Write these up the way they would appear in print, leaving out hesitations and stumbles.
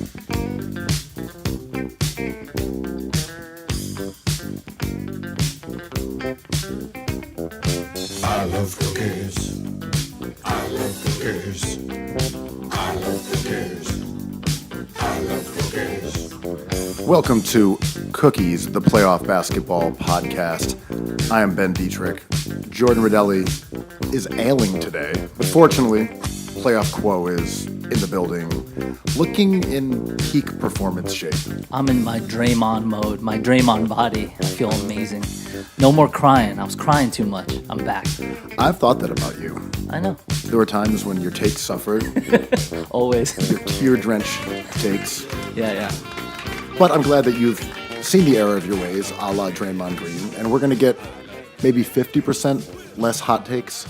I love cookies. I love cookies. I love cookies. I love cookies. Welcome to Cookies, the playoff basketball podcast. I am Ben Detrick. Jordan Redaelli is ailing today, but fortunately, playoff Kuo is in the building, looking in peak performance shape. I'm in my Draymond mode, my Draymond body. I feel amazing. No more crying. I was crying too much. I'm back. I've thought that about you. I know. There were times when your takes suffered, Always. your tear-drenched takes. Yeah. But I'm glad that you've seen the error of your ways, a la Draymond Green, and we're going to get maybe 50% less hot takes,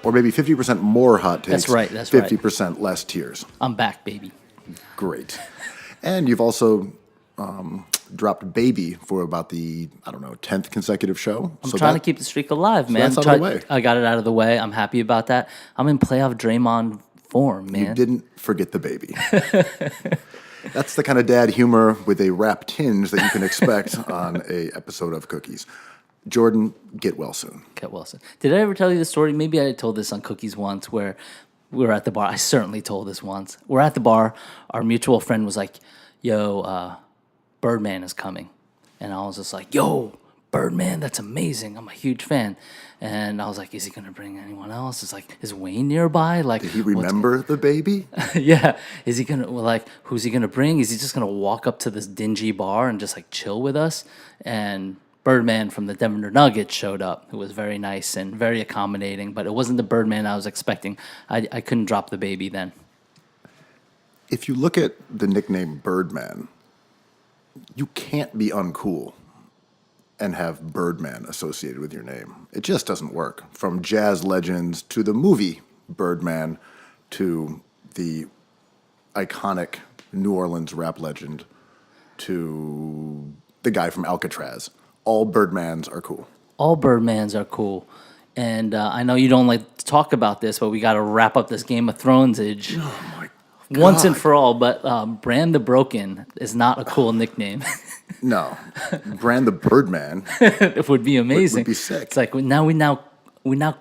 or maybe 50% more hot takes. That's right. 50% less tears. I'm back, baby. Great. And you've also dropped Baby for about the, 10th consecutive show. I'm trying to keep the streak alive, man. That's out of the way. I got it out of the way. I'm happy about that. I'm in playoff Draymond form, man. You didn't forget the baby. That's the kind of dad humor with a rap tinge that you can expect on a episode of Cookies. Jordan, get well soon. Get well soon. Did I ever tell you the story? Maybe I told this on Cookies once where we were at the bar. I certainly told this once. We're at the bar. Our mutual friend was like, yo, Birdman is coming. And I was just like, yo, Birdman, that's amazing. I'm a huge fan. And I was like, is he going to bring anyone else? It's like, is Wayne nearby? Like, did he remember the baby? Yeah. Is he going to, who's he going to bring? Is he just going to walk up to this dingy bar and just, chill with us? And Birdman from the Denver Nuggets showed up, who was very nice and very accommodating, but it wasn't the Birdman I was expecting. I couldn't drop the baby then. If you look at the nickname Birdman, you can't be uncool and have Birdman associated with your name. It just doesn't work. From jazz legends to the movie Birdman to the iconic New Orleans rap legend to the guy from Alcatraz. All Birdmans are cool. All Birdmans are cool. And I know you don't like to talk about this, but we got to wrap up this Game of Thrones-age Oh, my God. once and for all. But Bran the Broken is not a cool nickname. No. Bran the Birdman It would be amazing. would be sick. It's like we now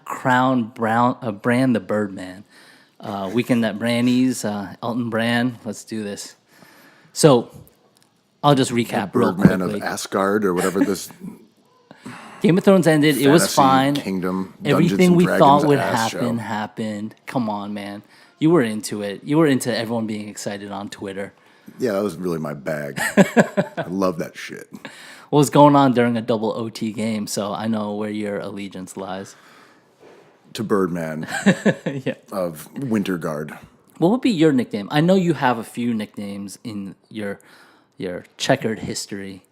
crown Bran the Birdman. Weekend at Branny's, Elton Brand. Let's do this. So I'll just recap real Birdman quickly. of Asgard or whatever this Game of Thrones ended. It was fantasy fine. kingdom, Dungeons Everything and we Dragons thought would ass happen show. happened. Come on, man. You were into it. You were into everyone being excited on Twitter. Yeah, that was really my bag. I love that shit. What was going on during a double OT game, so I know where your allegiance lies. To Birdman Yeah. of Winterguard. What would be your nickname? I know you have a few nicknames in your checkered history.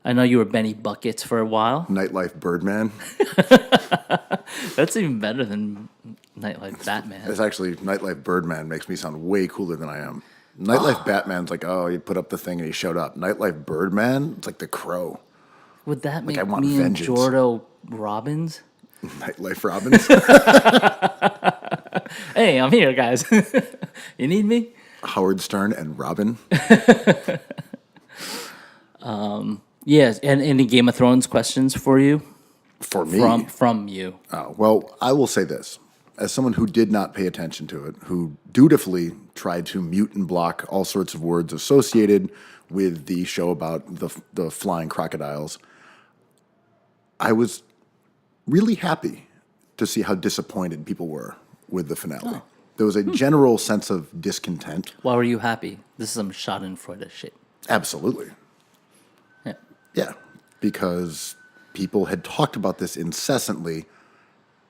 I know you were Benny Buckets for a while. Nightlife Birdman. That's even better than Nightlife Batman. It's actually Nightlife Birdman makes me sound way cooler than I am. Nightlife Batman's like, oh, he put up the thing and he showed up. Nightlife Birdman, it's like the Crow. Would that make I want me vengeance. and Jordo Robbins? Nightlife Robbins. Hey, I'm here, guys. You need me? Howard Stern and Robin. Yes, and any Game of Thrones questions for you? For me. From you. Oh, well, I will say this. As someone who did not pay attention to it, who dutifully tried to mute and block all sorts of words associated with the show about the flying crocodiles, I was really happy to see how disappointed people were with the finale. Oh. There was a general sense of discontent. Why were you happy? This is some Schadenfreude shit. Absolutely. Yeah. Yeah, because people had talked about this incessantly,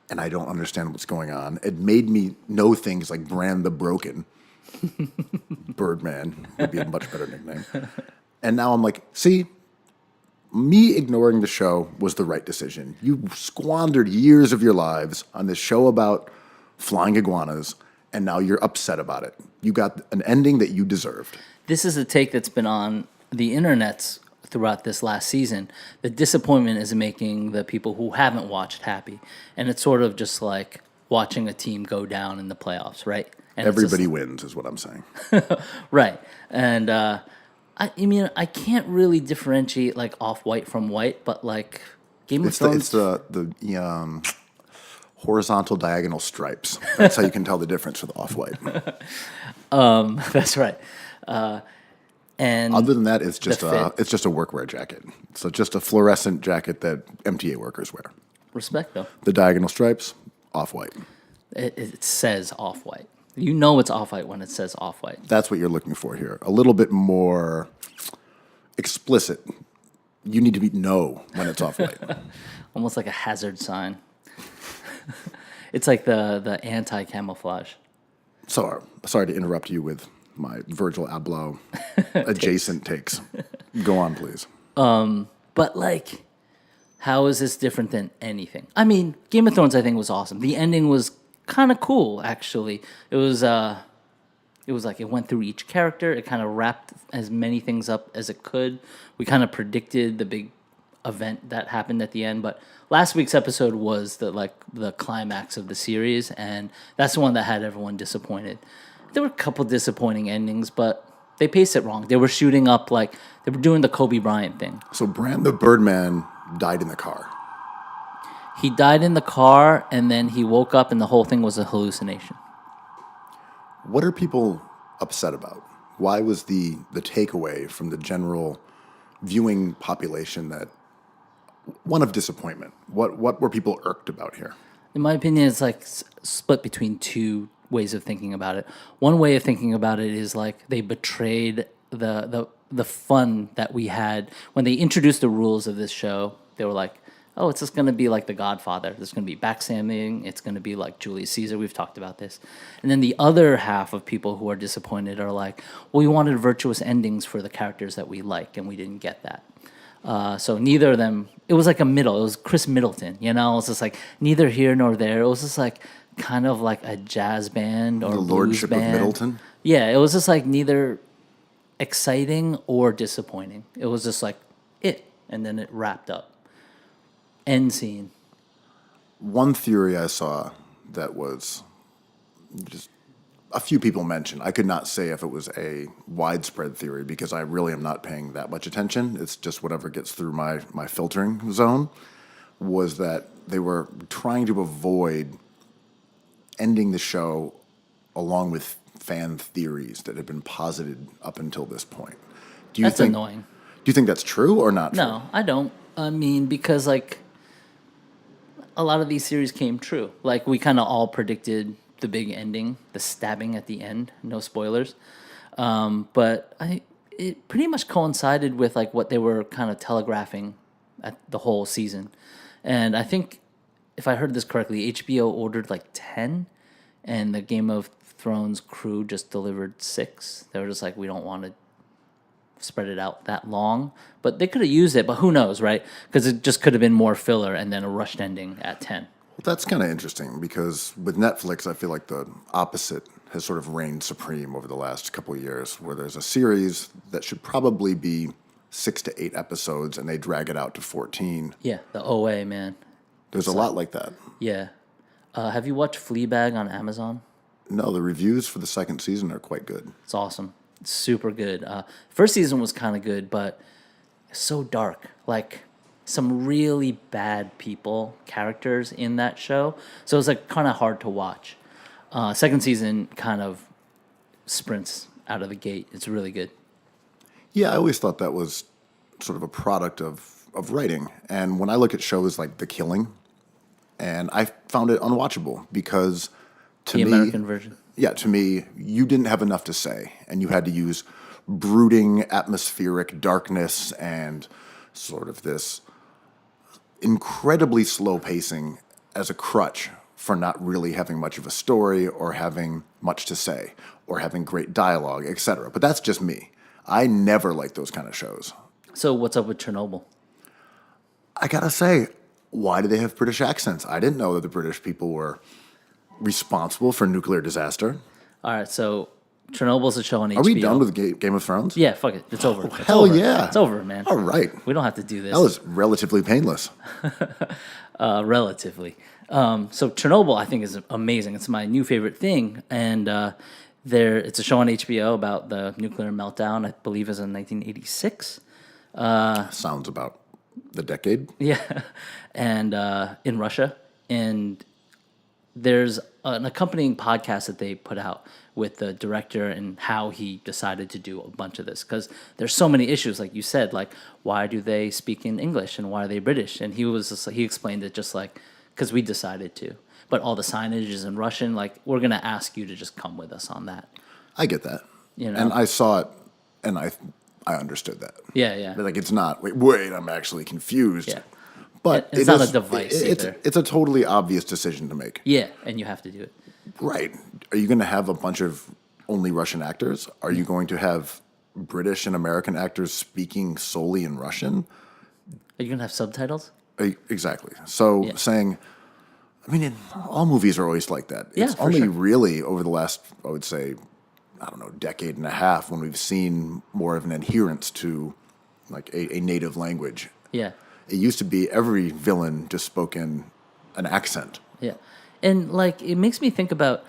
and I don't understand what's going on. It made me know things like Bran the Broken. Birdman would be a much better nickname. And now I'm like, see, me ignoring the show was the right decision. You squandered years of your lives on this show about flying iguanas, and now you're upset about it. You got an ending that you deserved. This is a take that's been on the internets throughout this last season. The disappointment is making the people who haven't watched happy. And it's sort of just like watching a team go down in the playoffs, right? And it's just Everybody wins, is what I'm saying. right. And I mean, I can't really differentiate like off-white from white, but like Game of It's Thrones. the horizontal diagonal stripes. That's how you can tell the difference with off-white. That's right. And Other than that, it's just the fit. it's just a workwear jacket. So just a fluorescent jacket that MTA workers wear. respect though. The diagonal stripes, off-white. It says off-white. You know it's off-white when it says off-white. That's what you're looking for here. A little bit more explicit. You need to know when it's off-white. Almost like a hazard sign. It's like the anti-camouflage. Sorry to interrupt you with my Virgil Abloh adjacent takes. Go on, please. But like, how is this different than anything? I mean, Game of Thrones I think was awesome. The ending was kind of cool, actually. It was like it went through each character. It kind of wrapped as many things up as it could. We kind of predicted the big event that happened at the end, but last week's episode was the climax of the series, and that's the one that had everyone disappointed. There were a couple disappointing endings, but they paced it wrong. They were shooting up like they were doing the Kobe Bryant thing. So Bran the Birdman died in the car. He died in the car, and then he woke up, and the whole thing was a hallucination. What are people upset about? Why was the takeaway from the general viewing population that one of disappointment? What were people irked about here? In my opinion, it's like split between two ways of thinking about it. One way of thinking about it is like they betrayed the fun that we had when they introduced the rules of this show. They were like, oh, it's just going to be like The Godfather. There's going to be backstabbing. It's going to be like Julius Caesar. We've talked about this. And then the other half of people who are disappointed are like, well, we wanted virtuous endings for the characters that we like, and we didn't get that. So neither of them, it was like a middle. It was Chris Middleton, you know? It was just like neither here nor there. It was just like kind of like a jazz band or The blues Lordship band. of Middleton? Yeah, it was just like neither exciting or disappointing. It was just like it, and then it wrapped up. End scene. One theory I saw that was just a few people mentioned. I could not say if it was a widespread theory because I really am not paying that much attention. It's just whatever gets through my filtering zone. Was that they were trying to avoid ending the show along with fan theories that had been posited up until this point. Do you That's think, annoying. Do you think that's true or not true? No, I don't. I mean, because like a lot of these series came true. Like we kind of all predicted the big ending, the stabbing at the end. No spoilers, but it pretty much coincided with like what they were kind of telegraphing at the whole season. And I think if I heard this correctly, HBO ordered like 10, and the Game of Thrones crew just delivered 6. They were just like, we don't want to spread it out that long, but they could have used it, but who knows, right? Because it just could have been more filler and then a rushed ending at 10. Well, that's kind of interesting because with Netflix, I feel like the opposite has sort of reigned supreme over the last couple of years, where there's a series that should probably be 6 to 8 episodes and they drag it out to 14. Yeah, the OA, man. There's a lot like that. Yeah. Have you watched Fleabag on Amazon? No, the reviews for the second season are quite good. It's awesome. It's super good. First season was kind of good, but so dark. Like some really bad characters in that show. So it's like kind of hard to watch. Second season kind of sprints out of the gate. It's really good. Yeah, I always thought that was sort of a product of writing. And when I look at shows like The Killing, and I found it unwatchable because to The me, American version. Yeah, to me, you didn't have enough to say, and you had to use brooding, atmospheric darkness and sort of this incredibly slow pacing as a crutch for not really having much of a story or having much to say or having great dialogue, etc. But that's just me. I never liked those kind of shows. So what's up with Chernobyl? I gotta say, why do they have British accents? I didn't know that the British people were responsible for nuclear disaster. All right, so Chernobyl's a show on HBO. Are we done with Game of Thrones? Yeah, fuck it. It's over. It's hell over. yeah. It's over, man. All right. We don't have to do this. That was relatively painless. Relatively. So Chernobyl, I think, is amazing. It's my new favorite thing, and it's a show on HBO about the nuclear meltdown. I believe is in 1986. Sounds about the decade. Yeah, and in Russia, and there's an accompanying podcast that they put out with the director and how he decided to do a bunch of this, because there's so many issues, like you said, like why do they speak in English and why are they British? And he explained it just like because we decided to, but all the signage is in Russian. Like we're gonna ask you to just come with us on that. I get that. You know? And I saw it, and I understood that. Yeah. But like, it's not. Wait, I'm actually confused. Yeah. But It's not a device either. It's a totally obvious decision to make. Yeah, and you have to do it. Right. Are you going to have a bunch of only Russian actors? Are you going to have British and American actors speaking solely in Russian? Are you gonna have subtitles? Exactly. So saying, I mean, all movies are always like that. Yeah, It's for only sure. really over the last, I would say, I don't know, decade and a half when we've seen more of an adherence to like a native language. Yeah. It used to be every villain just spoke in an accent. Yeah. And like it makes me think about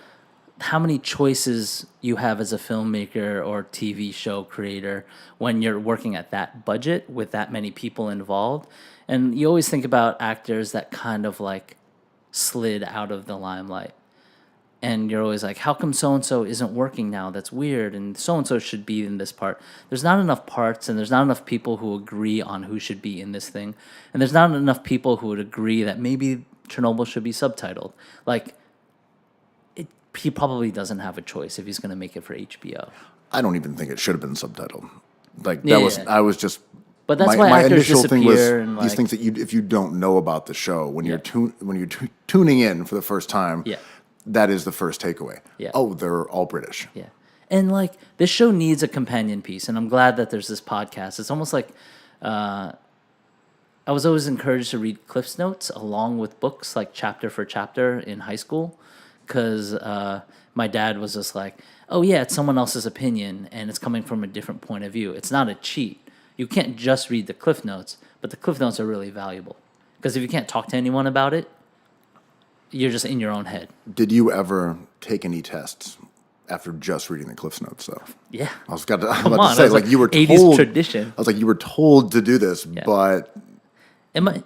how many choices you have as a filmmaker or TV show creator when you're working at that budget with that many people involved. And you always think about actors that kind of like slid out of the limelight. And you're always like, how come so-and-so isn't working now? That's weird. And so-and-so should be in this part. There's not enough parts, and there's not enough people who agree on who should be in this thing. And there's not enough people who would agree that maybe Chernobyl should be subtitled. Like, he probably doesn't have a choice if he's going to make it for HBO. I don't even think it should have been subtitled. Like Yeah, that was, yeah. I was just. But that's my, why my actors initial thing was disappear and, these like- things that if you don't know about the show when you're tuning in for the first time, Yeah. that is the first takeaway. Yeah. Oh, they're all British. Yeah. And like this show needs a companion piece, and I'm glad that there's this podcast. It's almost like I was always encouraged to read Cliff's Notes along with books, like chapter for chapter in high school, because my dad was just like, oh yeah, it's someone else's opinion and it's coming from a different point of view. It's not a cheat. You can't just read the Cliff Notes, but the Cliff Notes are really valuable, because if you can't talk to anyone about it, you're just in your own head. Did you ever take any tests after just reading the Cliff's Notes stuff? Yeah. I was about to on, say, that's like like you were 80s told. tradition. I was like, you were told to do this, but And my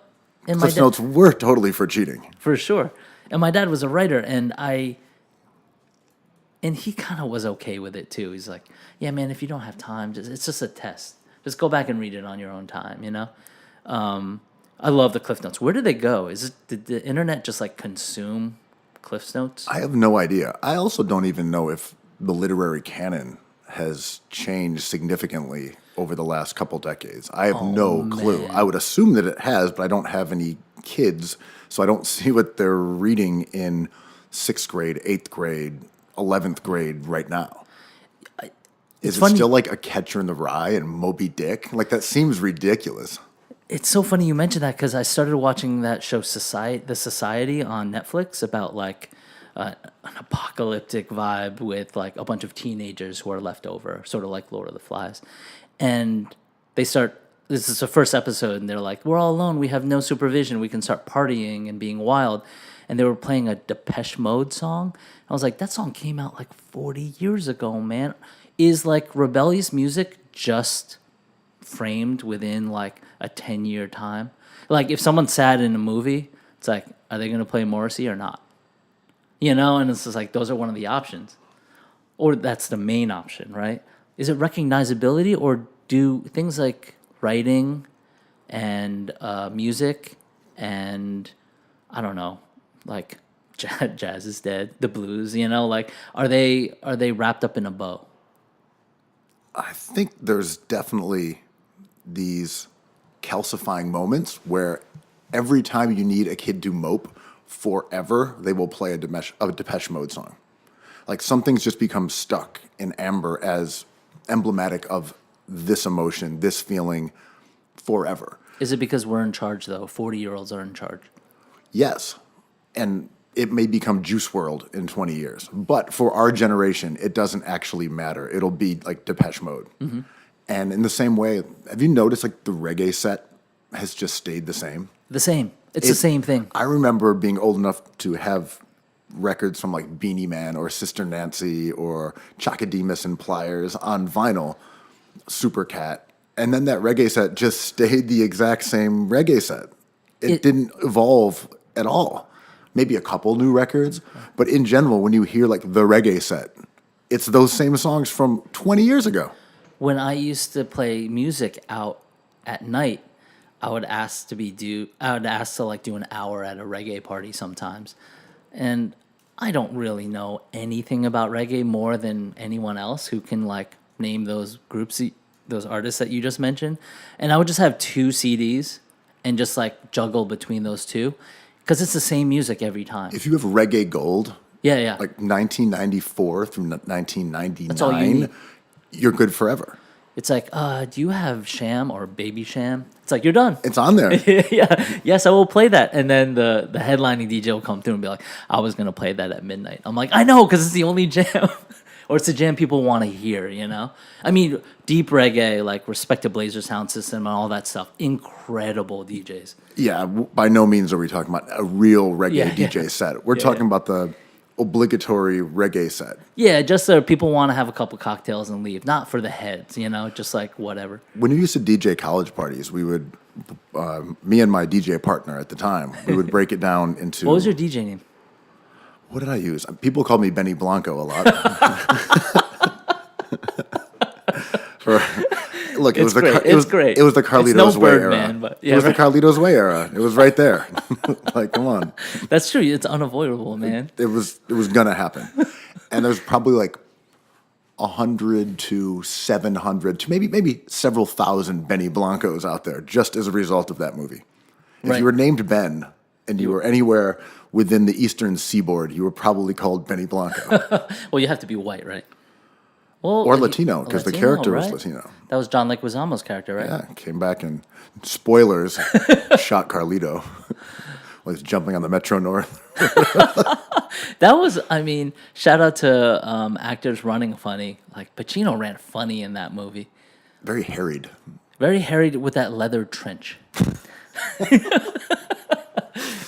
Cliff's dad, Notes were totally for cheating. for sure. And my dad was a writer, and he kind of was okay with it too. He's like, yeah, man, if you don't have time, it's just a test. Just go back and read it on your own time, you know? I love the Cliff Notes. Where did they go? Did the internet just like consume Cliff Notes? I have no idea. I also don't even know if the literary canon has changed significantly over the last couple decades. I have no clue. I would assume that it has, but I don't have any kids, so I don't see what they're reading in 6th grade, 8th grade, 11th grade right now. Is it funny- still like A Catcher in the Rye and Moby Dick? Like, that seems ridiculous. It's so funny you mentioned that, because I started watching that show The Society on Netflix about like an apocalyptic vibe with like a bunch of teenagers who are left over, sort of like Lord of the Flies. And this is the first episode, and they're like, we're all alone, we have no supervision, we can start partying and being wild. And they were playing a Depeche Mode song. I was like, that song came out like 40 years ago, man. Is like rebellious music just framed within like a 10-year time? Like if someone's sad in a movie, it's like, are they going to play Morrissey or not? You know, and it's just like, those are one of the options. Or that's the main option, right? Is it recognizability, or do things like writing and music and, I don't know, like jazz is dead, the blues, you know, like are they wrapped up in a bow? I think there's definitely these calcifying moments where every time you need a kid to mope forever, they will play a Depeche Mode song. Like something's just become stuck in amber as emblematic of this emotion, this feeling forever. Is it because we're in charge, though? 40-year-olds are in charge. Yes. And it may become Juice WRLD in 20 years. But for our generation, it doesn't actually matter. It'll be like Depeche Mode. Mm-hmm. And in the same way, have you noticed like the reggae set has just stayed the same? The same. It's the same thing. I remember being old enough to have records from like Beanie Man or Sister Nancy or Chakademus and Pliers on vinyl, Super Cat, and then that reggae set just stayed the exact same reggae set. It didn't evolve at all. Maybe a couple new records, but in general, when you hear like the reggae set, it's those same songs from 20 years ago. When I used to play music out at night, I would ask to like do an hour at a reggae party sometimes. And I don't really know anything about reggae more than anyone else who can like name those groups, those artists that you just mentioned. And I would just have 2 CDs and just like juggle between those two because it's the same music every time. If you have Reggae Gold, Yeah. like 1994 through 1999, That's all you need. you're good forever. It's like, do you have Sham or Baby Sham? It's like, you're done. It's on there. Yeah. Yes, I will play that. And then the headlining DJ will come through and be like, I was going to play that at midnight. I'm like, I know, because it's the only jam. Or it's a jam people want to hear, you know? I mean, deep reggae, like Respect to Blazer Sound System and all that stuff. Incredible DJs. Yeah, by no means are we talking about a real reggae Yeah. DJ set. We're talking about the obligatory reggae set. Yeah, just so people want to have a couple cocktails and leave. Not for the heads, you know? Just like whatever. When we used to DJ college parties, we would, me and my DJ partner at the time, we would break it down into... What was your DJ name? What did I use? People called me Benny Blanco a lot. Look, it It's was the great. It's great. It was the It's Carlitos no Way Birdman, era. but yeah, it was right. the Carlitos Way era. It was right there. Like, come on, That's true. It's unavoidable, man. it was gonna happen. And there's probably like 100 to 700 to maybe several thousand Benny Blancos out there just as a result of that movie. If Right. you were named Ben and you were anywhere within the eastern seaboard, you were probably called Benny Blanco. Well, you have to be white, right? Well, Or Latino, because the character was right? Latino. That was John Leguizamo's character, right? Yeah, came back and, spoilers, shot Carlito while he's jumping on the Metro North. That was, I mean, shout out to actors running funny. Like, Pacino ran funny in that movie. Very harried. Very hairy with that leather trench.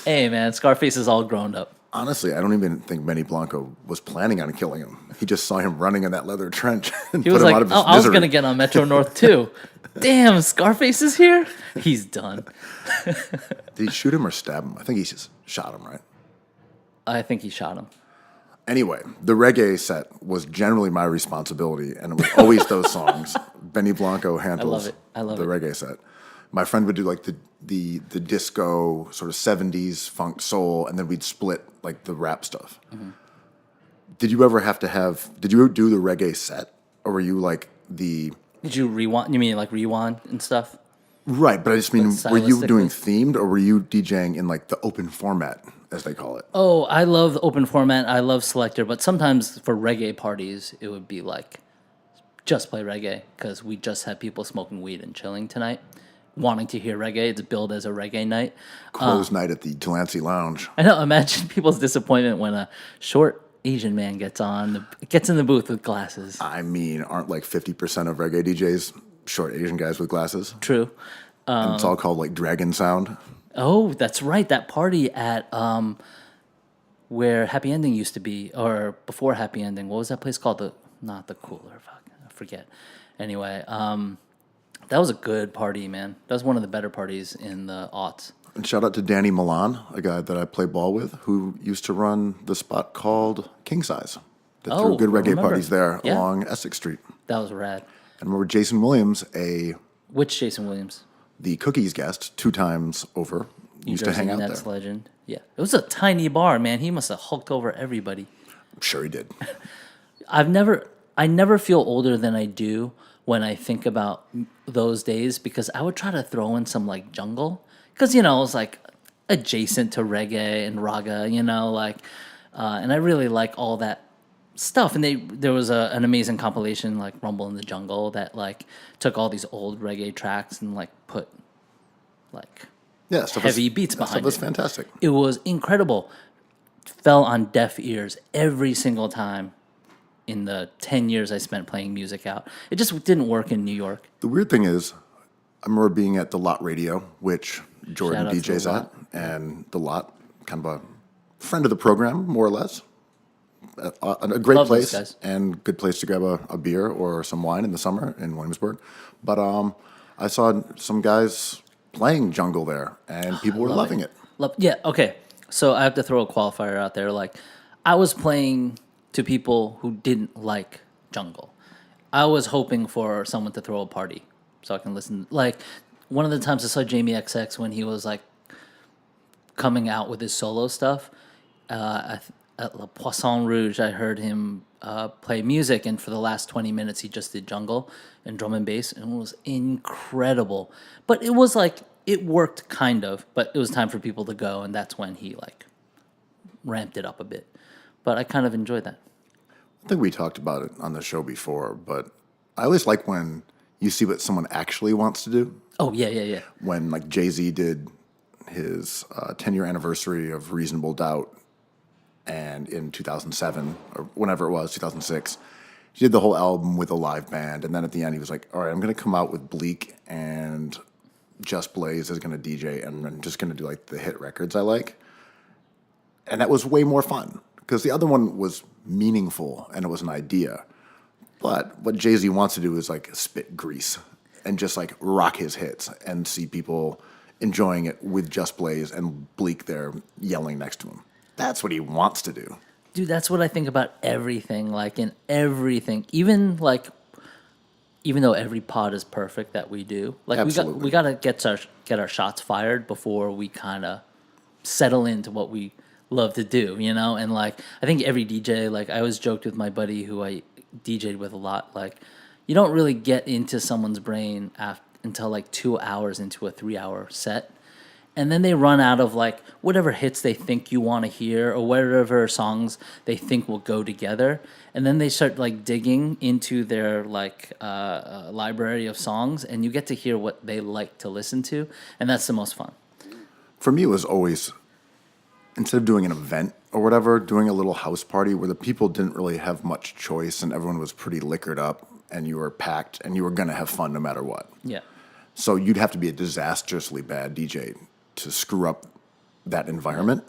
Hey, man, Scarface is all grown up. Honestly, I don't even think Benny Blanco was planning on killing him. He just saw him running in that leather trench and He put was him like, out of his oh, I was misery. going to get on Metro North, too. Damn, Scarface is here? He's done. Did he shoot him or stab him? I think he just shot him, right? I think he shot him. Anyway, the reggae set was generally my responsibility, and it was always those songs. Benny Blanco handles it. I love the it. reggae set. My friend would do like the disco sort of 70s funk soul, and then we'd split like the rap stuff. Mm-hmm. Did you do the reggae set, or were you like the... Did you rewind? You mean like rewind and stuff? Right, but I just mean, Like were you doing stylistically? themed, or were you DJing in like the open format, as they call it? Oh, I love open format. I love selector, but sometimes for reggae parties, it would be like just play reggae because we just had people smoking weed and chilling tonight, wanting to hear reggae. It's billed as a reggae night. Closed night at the Delancey Lounge. I know. Imagine people's disappointment when a short Asian man gets in the booth with glasses. I mean, aren't like 50% of reggae DJs short Asian guys with glasses? True. And it's all called like Dragon Sound. Oh, that's right. That party at where Happy Ending used to be, or before Happy Ending. What was that place called? Not the Cooler. Fuck, I forget. Anyway, that was a good party, man. That was one of the better parties in the aughts. And shout out to Danny Milan, a guy that I play ball with, who used to run the spot called King Size. That threw good reggae remember. parties there Yeah. along Essex Street. That was rad. And remember Jason Williams, Which Jason Williams? the Cookies guest, 2 times over, used to Jersey hang out Nets there. legend. Yeah, it was a tiny bar, man. He must have hulked over everybody. I'm sure he did. I never feel older than I do when I think about those days because I would try to throw in some like jungle because it was like adjacent to reggae and raga, and I really like all that stuff. And there was an amazing compilation like Rumble in the Jungle that like took all these old reggae tracks and like put like Yeah, stuff heavy was, beats that behind stuff was it. fantastic. It was incredible. Fell on deaf ears every single time in the 10 years I spent playing music out. It just didn't work in New York. The weird thing is, I remember being at the Lot Radio, which Jordan Shout out to DJs The at, Lot. and the Lot, kind of a friend of the program, more or less. A great Love those place guys. and good place to grab a beer or some wine in the summer in Williamsburg. But I saw some guys playing jungle there, and people were loving it. Yeah, okay. So I have to throw a qualifier out there. Like, I was playing to people who didn't like jungle. I was hoping for someone to throw a party so I can listen. Like, one of the times I saw Jamie XX when he was like coming out with his solo stuff, at La Poisson Rouge, I heard him play music, and for the last 20 minutes, he just did jungle and drum and bass, and it was incredible. But it was like, it worked kind of, but it was time for people to go, and that's when he like ramped it up a bit. But I kind of enjoyed that. I think we talked about it on the show before, but I always like when you see what someone actually wants to do. Oh, yeah. When like Jay-Z did his 10-year anniversary of Reasonable Doubt, and in 2007 or whenever it was, 2006, he did the whole album with a live band, and then at the end he was like, all right, I'm going to come out with Bleak and Just Blaze is going to DJ, and I'm just going to do like the hit records I like. And that was way more fun because the other one was meaningful and it was an idea. But what Jay-Z wants to do is like spit grease and just like rock his hits and see people enjoying it with Just Blaze and Bleak there yelling next to him. That's what he wants to do. Dude, that's what I think about everything. Like, in everything, even though every pod is perfect that we do, like Absolutely. we gotta get our shots fired before we kind of settle into what we love to do, you know. And like, I think every DJ, like, I always joked with my buddy who I DJ'd with a lot, like, you don't really get into someone's brain until like 2 hours into a 3-hour set. And then they run out of like whatever hits they think you want to hear or whatever songs they think will go together. And then they start like digging into their like library of songs, and you get to hear what they like to listen to. And that's the most fun. For me, it was always, instead of doing an event or whatever, doing a little house party where the people didn't really have much choice and everyone was pretty liquored up and you were packed and you were going to have fun no matter what. Yeah. So you'd have to be a disastrously bad DJ to screw up that environment.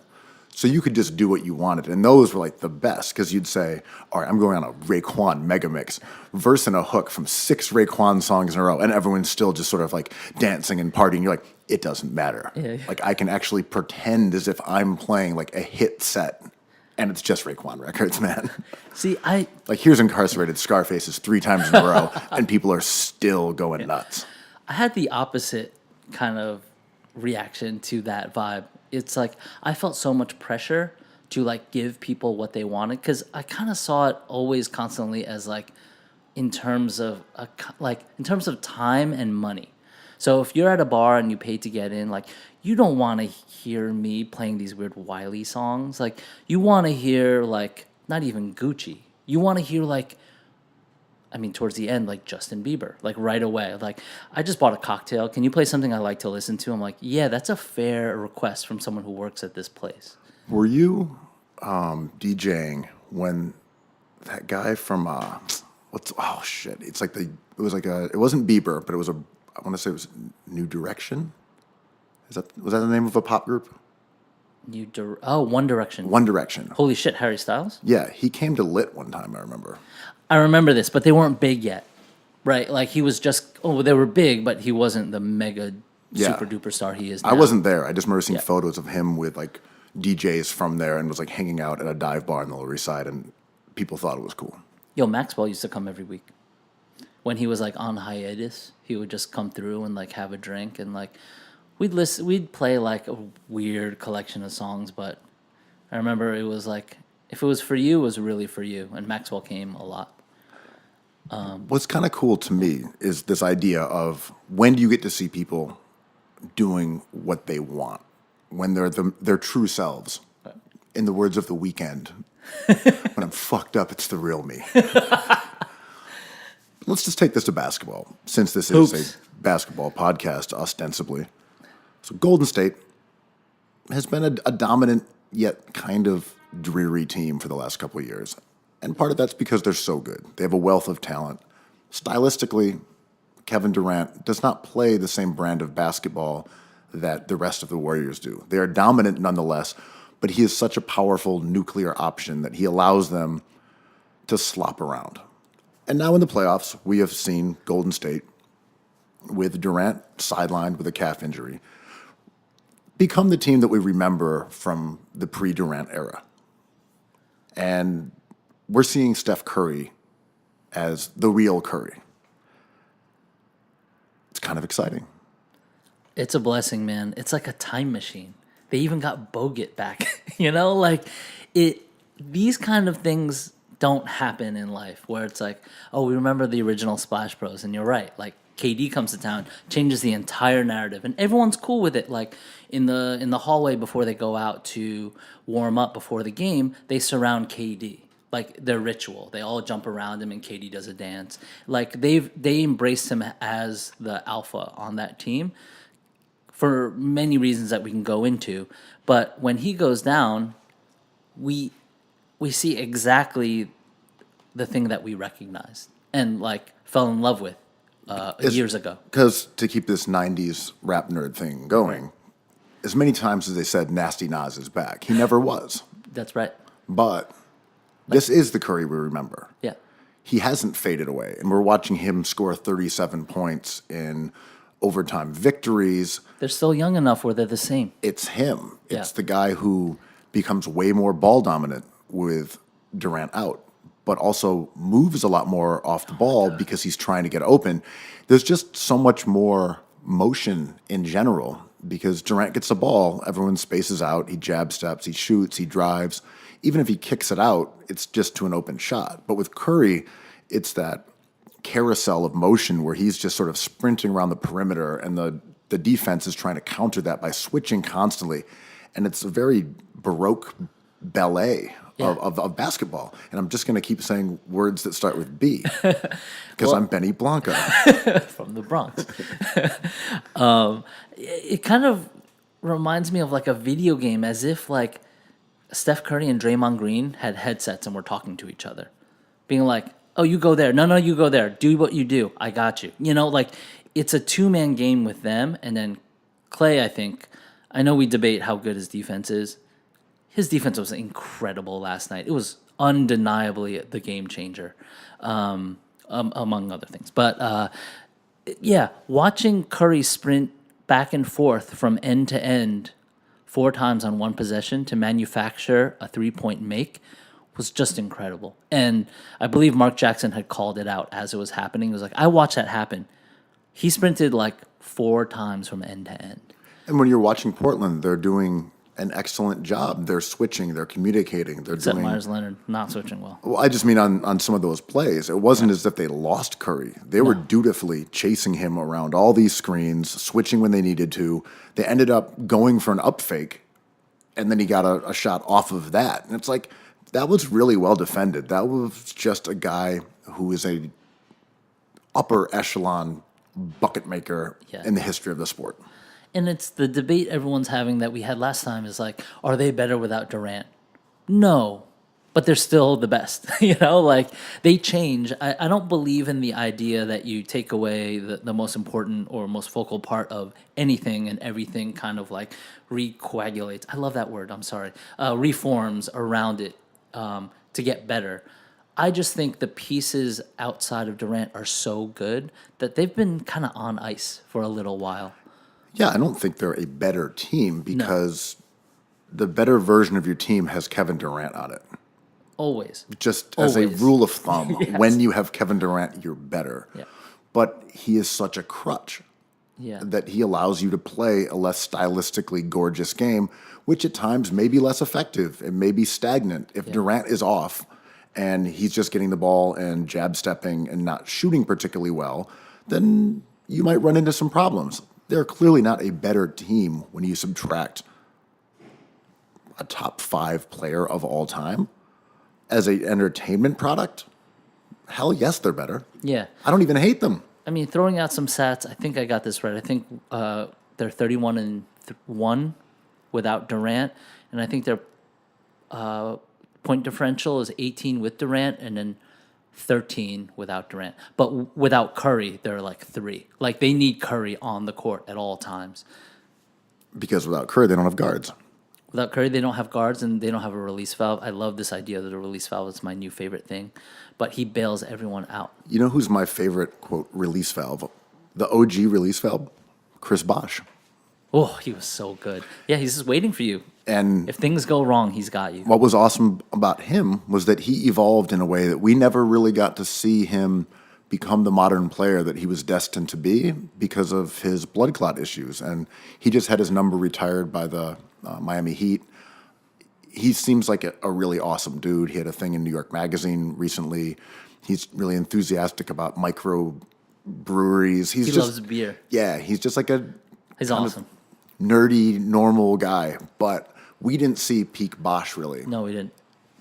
So you could just do what you wanted. And those were like the best because you'd say, all right, I'm going on a Raekwon mega mix, verse and a hook from 6 Raekwon songs in a row. And everyone's still just sort of like dancing and partying. You're like, it doesn't matter. Yeah. Like I can actually pretend as if I'm playing like a hit set and it's just Raekwon records, man. See, Like here's Incarcerated Scarfaces 3 times in a row and people are still going nuts. I had the opposite kind of reaction to that vibe. It's like I felt so much pressure to like give people what they wanted because I kind of saw it always constantly as like in terms of time and money. So if you're at a bar and you pay to get in, like you don't want to hear me playing these weird Wiley songs. Like you want to hear like not even Gucci. You want to hear like, I mean, towards the end, like Justin Bieber, like right away. Like, I just bought a cocktail. Can you play something I like to listen to? I'm like, yeah, that's a fair request from someone who works at this place. Were you DJing when that guy from it wasn't Bieber, but it was I want to say it was New Direction. Was that the name of a pop group? One Direction. One Direction. Holy shit, Harry Styles? Yeah, he came to Lit one time, I remember. I remember this, but they weren't big yet, right? Like he was just, they were big, but he wasn't the mega super duper star he is now. I wasn't there. I just remember seeing Yeah. photos of him with like DJs from there and was like hanging out at a dive bar in the Lower East Side, and people thought it was cool. Yo, Maxwell used to come every week. When he was like on hiatus, he would just come through and like have a drink and like we'd play like a weird collection of songs, but I remember it was like if it was for you, it was really for you, and Maxwell came a lot. What's kind of cool to me is this idea of when do you get to see people doing what they want, when they're their true selves. In the words of The Weeknd, when I'm fucked up, it's the real me. Let's just take this to basketball, since this is Hoops. a basketball podcast, ostensibly. So Golden State has been a dominant yet kind of dreary team for the last couple of years. And part of that's because they're so good. They have a wealth of talent. Stylistically, Kevin Durant does not play the same brand of basketball that the rest of the Warriors do. They are dominant nonetheless, but he is such a powerful nuclear option that he allows them to slop around. And now in the playoffs, we have seen Golden State, with Durant sidelined with a calf injury, become the team that we remember from the pre-Durant era. And we're seeing Steph Curry as the real Curry. It's kind of exciting. It's a blessing, man. It's like a time machine. They even got Bogut back. You know, like it. These kind of things don't happen in life where it's like, oh, we remember the original Splash Bros. And you're right. Like KD comes to town, changes the entire narrative, and everyone's cool with it. Like in the hallway before they go out to warm up before the game, they surround KD. Like their ritual, they all jump around him, and KD does a dance. Like they embraced him as the alpha on that team for many reasons that we can go into. But when he goes down, we see exactly the thing that we recognized and like fell in love with years ago. Because to keep this 90s rap nerd thing going, as many times as they said Nasty Nas is back, he never was. That's right. But this is the Curry we remember. Yeah. He hasn't faded away, and we're watching him score 37 points in overtime victories. They're still young enough where they're the same. It's him. It's Yeah. the guy who becomes way more ball dominant with Durant out, but also moves a lot more off the ball because he's trying to get open. There's just so much more motion in general because Durant gets the ball, everyone spaces out, he jab steps, he shoots, he drives. Even if he kicks it out, it's just to an open shot. But with Curry, it's that carousel of motion where he's just sort of sprinting around the perimeter, and the defense is trying to counter that by switching constantly. And it's a very Baroque ballet of basketball. And I'm just going to keep saying words that start with B because I'm Benny Blanco. From the Bronx. It kind of reminds me of like a video game, as if like Steph Curry and Draymond Green had headsets and were talking to each other, being like, oh, you go there. No, you go there. Do what you do. I got you. You know, like it's a two-man game with them. And then Clay, I know we debate how good his defense is. His defense was incredible last night. It was undeniably the game changer, among other things. But yeah, watching Curry sprint back and forth from end to end 4 times on one possession to manufacture a 3-point make was just incredible. And I believe Mark Jackson had called it out as it was happening. He was like, I watched that happen. He sprinted like 4 times from end to end. And when you're watching Portland, they're doing an excellent job. They're switching, they're communicating, they're Except doing. Myers Leonard not switching well. Well, I just mean on some of those plays. It wasn't as if they lost Curry. They were dutifully chasing him around all these screens, switching when they needed to. They ended up going for an up fake, and then he got a shot off of that. And it's like, that was really well defended. That was just a guy who is a upper echelon bucket maker in the history of the sport. And it's the debate everyone's having that we had last time is like, are they better without Durant? No, but they're still the best. You know, like they change. I don't believe in the idea that you take away the most important or most focal part of anything and everything kind of like recoagulates. I love that word. I'm sorry. Reforms around it to get better. I just think the pieces outside of Durant are so good that they've been kind of on ice for a little while. Yeah, I don't think they're a better team because the better version of your team has Kevin Durant on it. Always. Just as a Always. rule of thumb, Yes. when you have Kevin Durant, you're better. Yeah. But he is such a crutch that he allows you to play a less stylistically gorgeous game, which at times may be less effective. It may be stagnant. If Durant is off and he's just getting the ball and jab stepping and not shooting particularly well, then you might run into some problems. They're clearly not a better team when you subtract a top 5 player of all time. As an entertainment product, hell yes, they're better. Yeah. I don't even hate them. I mean, throwing out some stats, I think I got this right. I think they're 31-1 without Durant, and I think their point differential is 18 with Durant, and then 13 without Durant. But without Curry, they're like 3. Like they need Curry on the court at all times. Because without Curry, they don't have guards. Without Curry, they don't have guards and they don't have a release valve. I love this idea that a release valve is my new favorite thing. But he bails everyone out. You know who's my favorite, quote, release valve? The OG release valve? Chris Bosh. Oh, he was so good. Yeah, he's just waiting for you. And If things go wrong, he's got you. what was awesome about him was that he evolved in a way that we never really got to see him become the modern player that he was destined to be because of his blood clot issues. And he just had his number retired by the Miami Heat. He seems like a really awesome dude. He had a thing in New York Magazine recently. He's really enthusiastic about micro breweries. He loves beer. Yeah, he's just like a He's kind of awesome. nerdy, normal guy. But we didn't see peak Bosh really. No, we didn't.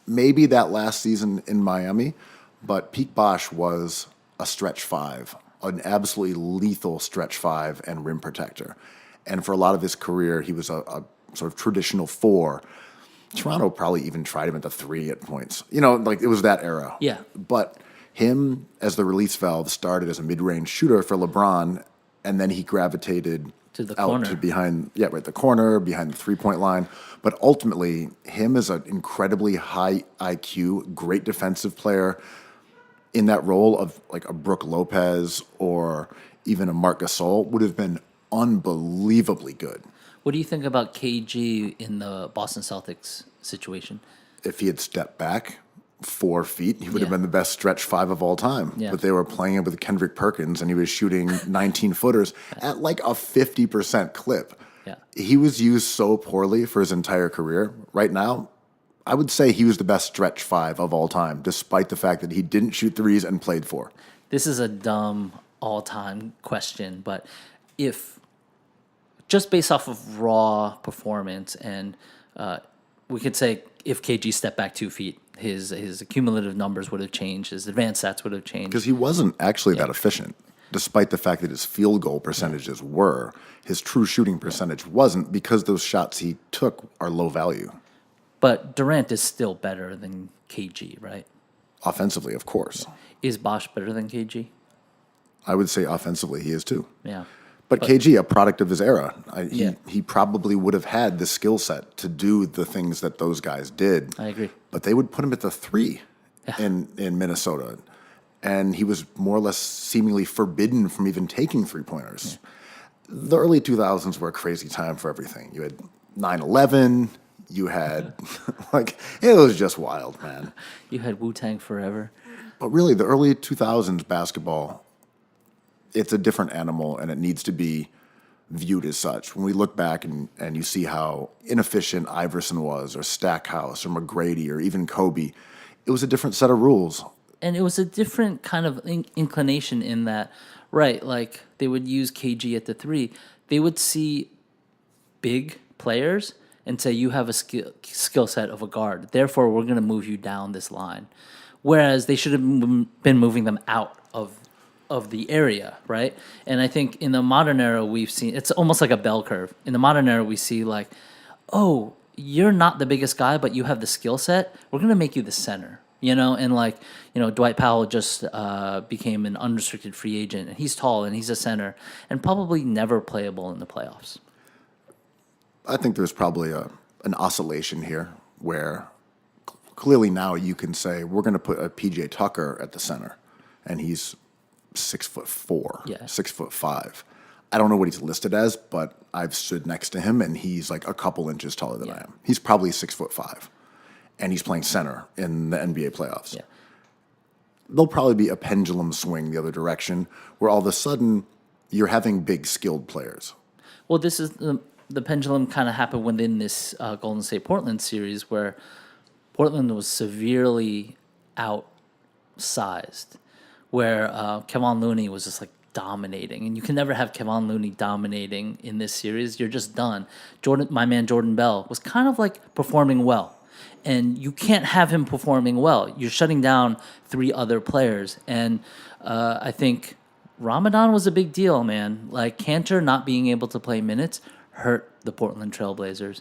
Maybe that last season in Miami, but peak Bosh was a stretch 5, an absolutely lethal stretch 5 and rim protector. And for a lot of his career, he was a sort of traditional 4. Toronto probably even tried him at the 3 at points. You know, like it was that era. Yeah. But him as the release valve started as a mid-range shooter for LeBron, and then he gravitated To the out corner. to behind, the corner, behind the 3-point line. But ultimately, him as an incredibly high IQ, great defensive player in that role of like a Brook Lopez or even a Marc Gasol would have been unbelievably good. What do you think about KG in the Boston Celtics situation? If he had stepped back 4 feet, he would have Yeah. been the best stretch 5 of all time. Yeah. But they were playing it with Kendrick Perkins, and he was shooting 19-footers at like a 50% clip. Yeah. He was used so poorly for his entire career. Right now, I would say he was the best stretch 5 of all time, despite the fact that he didn't shoot threes and played 4. This is a dumb all-time question, but if just based off of raw performance, and we could say if KG stepped back 2 feet, his cumulative numbers would have changed, his advanced stats would have changed. Because he wasn't actually that efficient, despite the fact that his field goal percentages were. His true shooting percentage wasn't, because those shots he took are low value. But Durant is still better than KG, right? Offensively, of course. Is Bosch better than KG? I would say offensively he is too. Yeah. But KG, a product of his era, Yeah. he probably would have had the skill set to do the things that those guys did. I agree. But they would put him at the 3 in Minnesota. And he was more or less seemingly forbidden from even taking 3-pointers. The early 2000s were a crazy time for everything. You had 9/11. You had, it was just wild, man. You had Wu-Tang Forever. But really, the early 2000s basketball, it's a different animal, and it needs to be viewed as such. When we look back and you see how inefficient Iverson was, or Stackhouse, or McGrady, or even Kobe, it was a different set of rules. And it was a different kind of inclination in that, right, like they would use KG at the 3. They would see big players and say, you have a skill set of a guard. Therefore, we're going to move you down this line. Whereas they should have been moving them out of the area, right? And I think in the modern era, we've seen, it's almost like a bell curve. In the modern era, we see like, oh, you're not the biggest guy, but you have the skill set. We're going to make you the center, you know? And like, you know, Dwight Powell just became an unrestricted free agent, and he's tall and he's a center and probably never playable in the playoffs. I think there's probably an oscillation here where clearly now you can say we're going to put a PJ Tucker at the center, and he's 6'4", Yeah. 6'5". I don't know what he's listed as, but I've stood next to him, and he's like a couple inches taller than I am. He's probably 6'5", and he's playing center in the NBA playoffs. Yeah. There'll probably be a pendulum swing the other direction, where all of a sudden you're having big skilled players. Well, this is the pendulum kind of happened within this Golden State Portland series, where Portland was severely outsized, where Kevon Looney was just like dominating, and you can never have Kevon Looney dominating in this series. You're just done. My man Jordan Bell was kind of like performing well, and you can't have him performing well. You're shutting down 3 other players, and I think Ramadan was a big deal, man. Like Cantor not being able to play minutes hurt the Portland Trailblazers.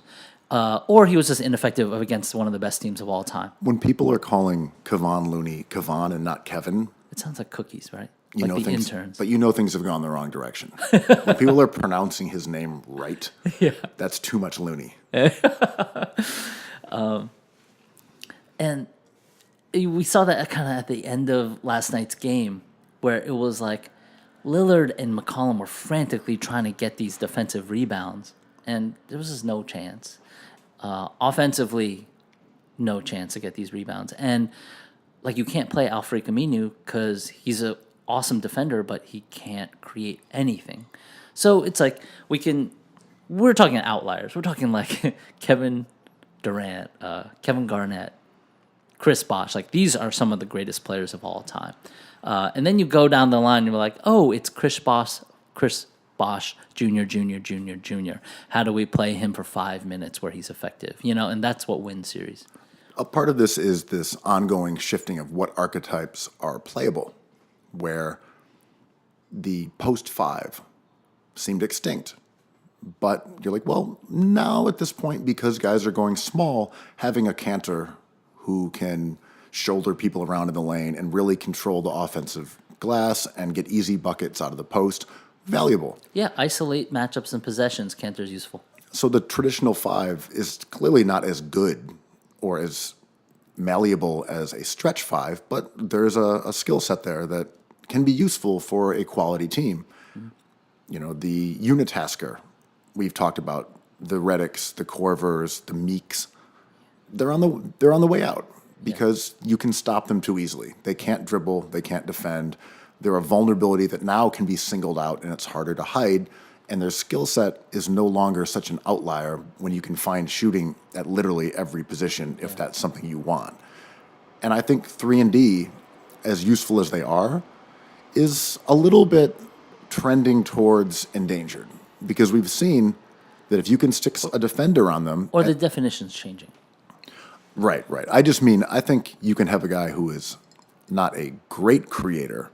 or he was just ineffective against one of the best teams of all time. When people are calling Kevon Looney Kevon and not Kevin, It sounds like cookies, right? you Like know the things, interns. but you know things have gone the wrong direction. When people are pronouncing his name right, that's too much Looney. And we saw that kind of at the end of last night's game, where it was like Lillard and McCollum were frantically trying to get these defensive rebounds, and there was just no chance. Offensively, no chance to get these rebounds. And like you can't play Alfred Camino because he's an awesome defender, but he can't create anything. So it's like we're talking outliers. We're talking like Kevin Durant, Kevin Garnett, Chris Bosh. Like these are some of the greatest players of all time. And then you go down the line and you're like, oh, it's Chris Bosh, Jr. How do we play him for 5 minutes where he's effective? And that's what wins series. A part of this is this ongoing shifting of what archetypes are playable, where the post five seemed extinct. But you're like, well, now at this point, because guys are going small, having a Cantor who can shoulder people around in the lane and really control the offensive glass and get easy buckets out of the post, valuable. Yeah, isolate matchups and possessions. Cantor's useful. So the traditional five is clearly not as good or as malleable as a stretch five, but there's a skill set there that can be useful for a quality team. Mm-hmm. The unitasker we've talked about, the Redicks, the Corvers, the Meeks, they're on the way out because you can stop them too easily. They can't dribble, they can't defend. They're a vulnerability that now can be singled out and it's harder to hide. And their skill set is no longer such an outlier when you can find shooting at literally every position if that's something you want. And I think 3-and-D, as useful as they are, is a little bit trending towards endangered. Because we've seen that if you can stick a defender on them... Or the definition's changing. Right. I just mean, I think you can have a guy who is not a great creator,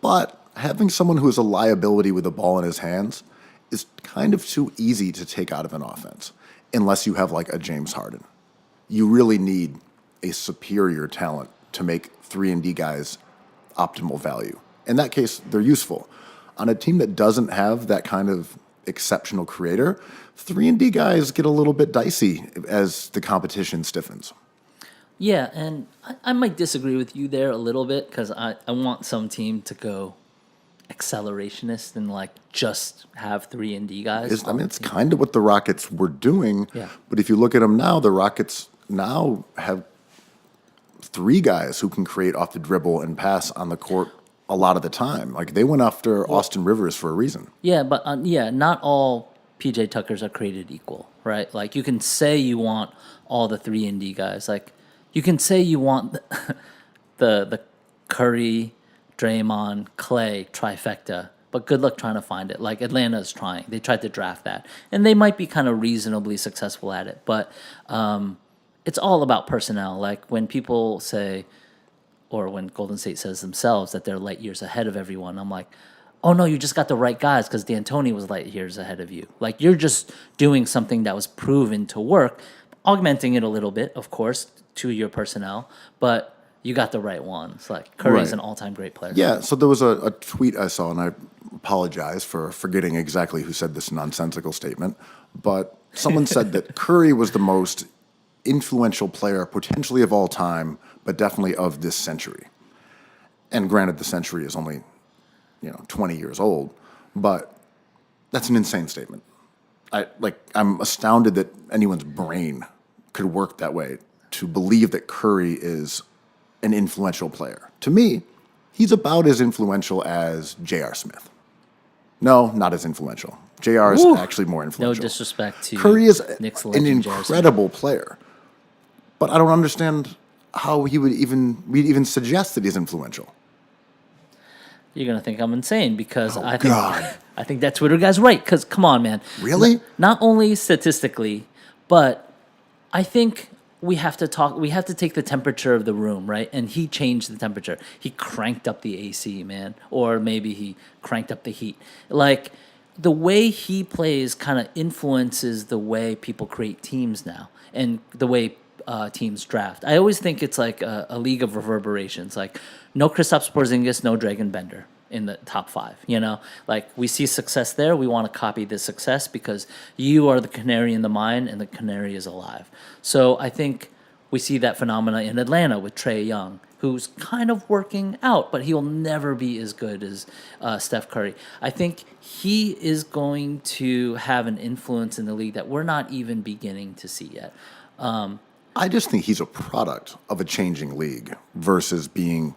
but having someone who is a liability with the ball in his hands is kind of too easy to take out of an offense, unless you have like a James Harden. You really need a superior talent to make 3-and-D guys optimal value. In that case, they're useful. On a team that doesn't have that kind of exceptional creator, 3-and-D guys get a little bit dicey as the competition stiffens. Yeah, and I might disagree with you there a little bit because I want some team to go accelerationist and like just have 3-and-D guys. It's kind of what the Rockets were doing. Yeah. But if you look at them now, the Rockets now have 3 guys who can create off the dribble and pass on the court a lot of the time. Like they went after Austin Rivers for a reason. Yeah, but not all PJ Tuckers are created equal, right? Like you can say you want all the 3-and-D guys. Like you can say you want the Curry, Draymond, Clay trifecta, but good luck trying to find it. Like Atlanta's trying. They tried to draft that. And they might be kind of reasonably successful at it. But it's all about personnel. Like when people say, or when Golden State says themselves that they're light years ahead of everyone, I'm like, oh no, you just got the right guys because D'Antoni was light years ahead of you. Like you're just doing something that was proven to work, augmenting it a little bit, of course, to your personnel, but you got the right ones. Like Curry's an all-time great player. Yeah, so there was a tweet I saw, and I apologize for forgetting exactly who said this nonsensical statement, but someone said that Curry was the most influential player potentially of all time, but definitely of this century. And granted, the century is only 20 years old, but that's an insane statement. I'm astounded that anyone's brain could work that way to believe that Curry is an influential player. To me, he's about as influential as J.R. Smith. No, not as influential. J.R. is actually more influential. No disrespect to Curry is Knicks an legend, incredible player, but I don't understand how we'd even suggest that he's influential. You're gonna think I'm insane because I God. think that Twitter guy's right. Because come on, man, Really? Not only statistically, but I think we have to talk. We have to take the temperature of the room, right? And he changed the temperature. He cranked up the AC, man, or maybe he cranked up the heat. Like the way he plays kind of influences the way people create teams now and the way teams draft. I always think it's like a league of reverberations. Like no Kristaps Porzingis, no Dragon Bender in the top 5. You know, like we see success there. We want to copy this success because you are the canary in the mine and the canary is alive. So I think we see that phenomena in Atlanta with Trae Young, who's kind of working out, but he'll never be as good as Steph Curry. I think he is going to have an influence in the league that we're not even beginning to see yet. I just think he's a product of a changing league versus being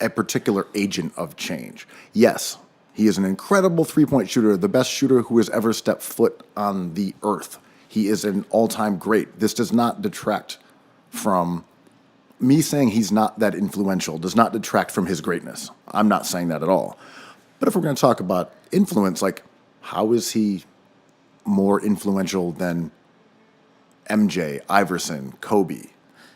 a particular agent of change. Yes, he is an incredible three-point shooter, the best shooter who has ever stepped foot on the earth. He is an all-time great. This does not detract from me saying he's not that influential, does not detract from his greatness. I'm not saying that at all. But if we're going to talk about influence, like how is he more influential than MJ, Iverson, Kobe?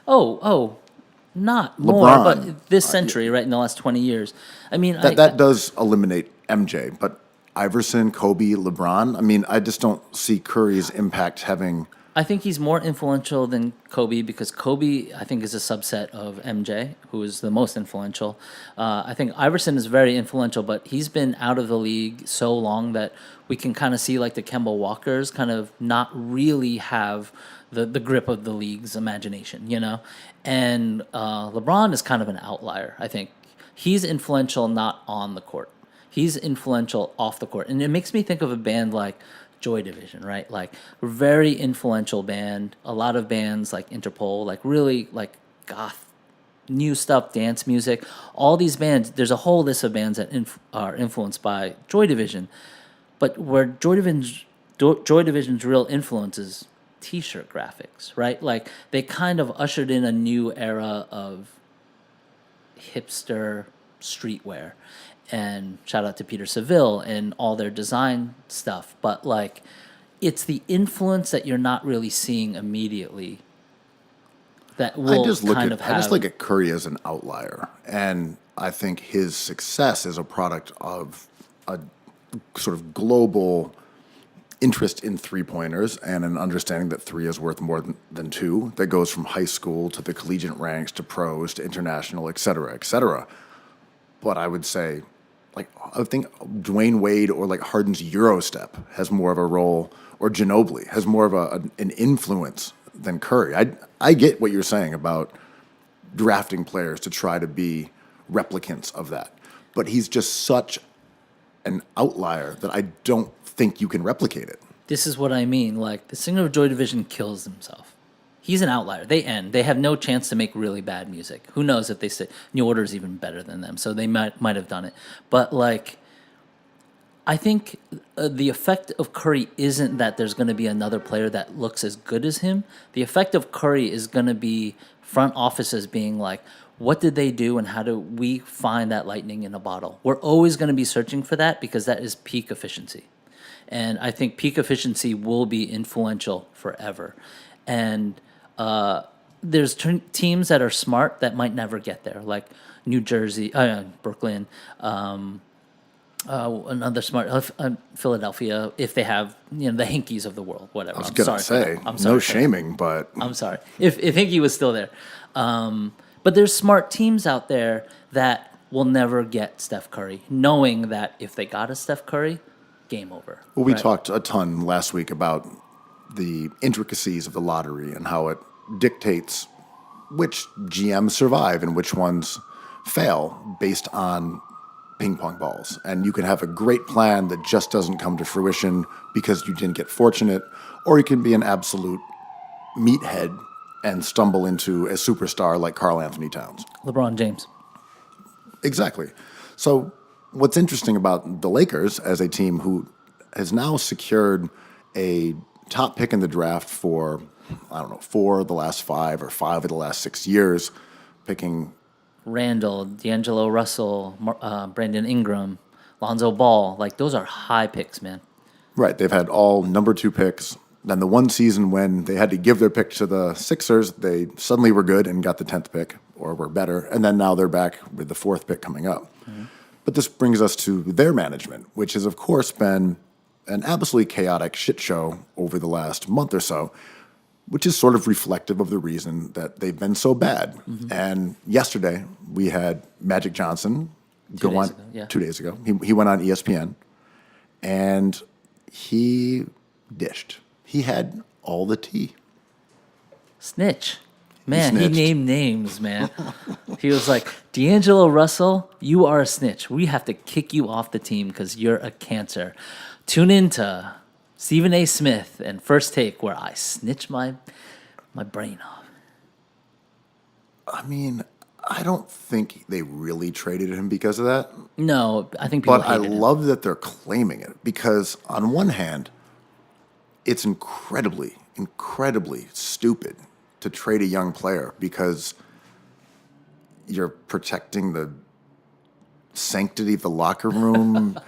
Not LeBron, more, but this century, right, in the last 20 years. I mean, that does eliminate MJ, but Iverson, Kobe, LeBron, I mean, I just don't see Curry's impact having... I think he's more influential than Kobe because Kobe, I think, is a subset of MJ, who is the most influential. I think Iverson is very influential, but he's been out of the league so long that we can kind of see like the Kemba Walkers kind of not really have the grip of the league's imagination, you know? And LeBron is kind of an outlier, I think. He's influential not on the court. He's influential off the court. And it makes me think of a band like Joy Division, right? Like very influential band. A lot of bands like Interpol, like really like goth, new stuff, dance music. All these bands. There's a whole list of bands that are influenced by Joy Division, but where Joy Division's real influence is T-shirt graphics, right? Like they kind of ushered in a new era of hipster streetwear. And shout out to Peter Seville and all their design stuff. But, like, it's the influence that you're not really seeing immediately that will kind of have... I just look at Curry as an outlier. And I think his success is a product of a sort of global interest in three-pointers and an understanding that three is worth more than two, that goes from high school to the collegiate ranks to pros to international, et cetera, et cetera. But I would say... like I think Dwayne Wade or like Harden's Eurostep has more of a role, or Ginobili has more of an influence than Curry. I get what you're saying about drafting players to try to be replicants of that, but he's just such an outlier that I don't think you can replicate it. This is what I mean. Like the singer of Joy Division kills himself. He's an outlier. They end. They have no chance to make really bad music. Who knows if they say New Order is even better than them? So they might have done it. But like, I think the effect of Curry isn't that there's going to be another player that looks as good as him. The effect of Curry is going to be front offices being like, what did they do and how do we find that lightning in a bottle? We're always going to be searching for that because that is peak efficiency. And I think peak efficiency will be influential forever. And there's teams that are smart that might never get there, like New Jersey, Brooklyn, another smart Philadelphia. If they have, the Hinkies of the world, whatever. I was gonna say no shaming, but I'm sorry if Hinkie was still there. But there's smart teams out there that will never get Steph Curry, knowing that if they got a Steph Curry, game over. Well, we talked a ton last week about the intricacies of the lottery and how it dictates which GMs survive and which ones fail based on ping pong balls. And you can have a great plan that just doesn't come to fruition because you didn't get fortunate, or you can be an absolute meathead and stumble into a superstar like Karl Anthony Towns. LeBron James. Exactly. So what's interesting about the Lakers as a team who has now secured a top pick in the draft for, 4 of the last 5 or 5 of the last 6 years, picking Randall, D'Angelo Russell, Brandon Ingram, Lonzo Ball. Like, those are high picks, man. Right. They've had all number 2 picks. Then the one season when they had to give their pick to the Sixers, they suddenly were good and got the 10th pick or were better. And then now they're back with the 4th pick coming up. Mm-hmm. But this brings us to their management, which has, of course, been an absolutely chaotic shit show over the last month or so, which is sort of reflective of the reason that they've been so bad. And yesterday, we had Magic Johnson go on 2 days ago. He went on ESPN, and he dished. He had all the tea. Snitch. Man, he snitched. named names, man. He was like, D'Angelo Russell, you are a snitch. We have to kick you off the team because you're a cancer. Tune in to Stephen A. Smith and First Take, where I snitch my brain off. I mean, I don't think they really traded him because of that. No, I think people But I hated him. love that they're claiming it because, on one hand, it's incredibly stupid to trade a young player because you're protecting the sanctity of the locker room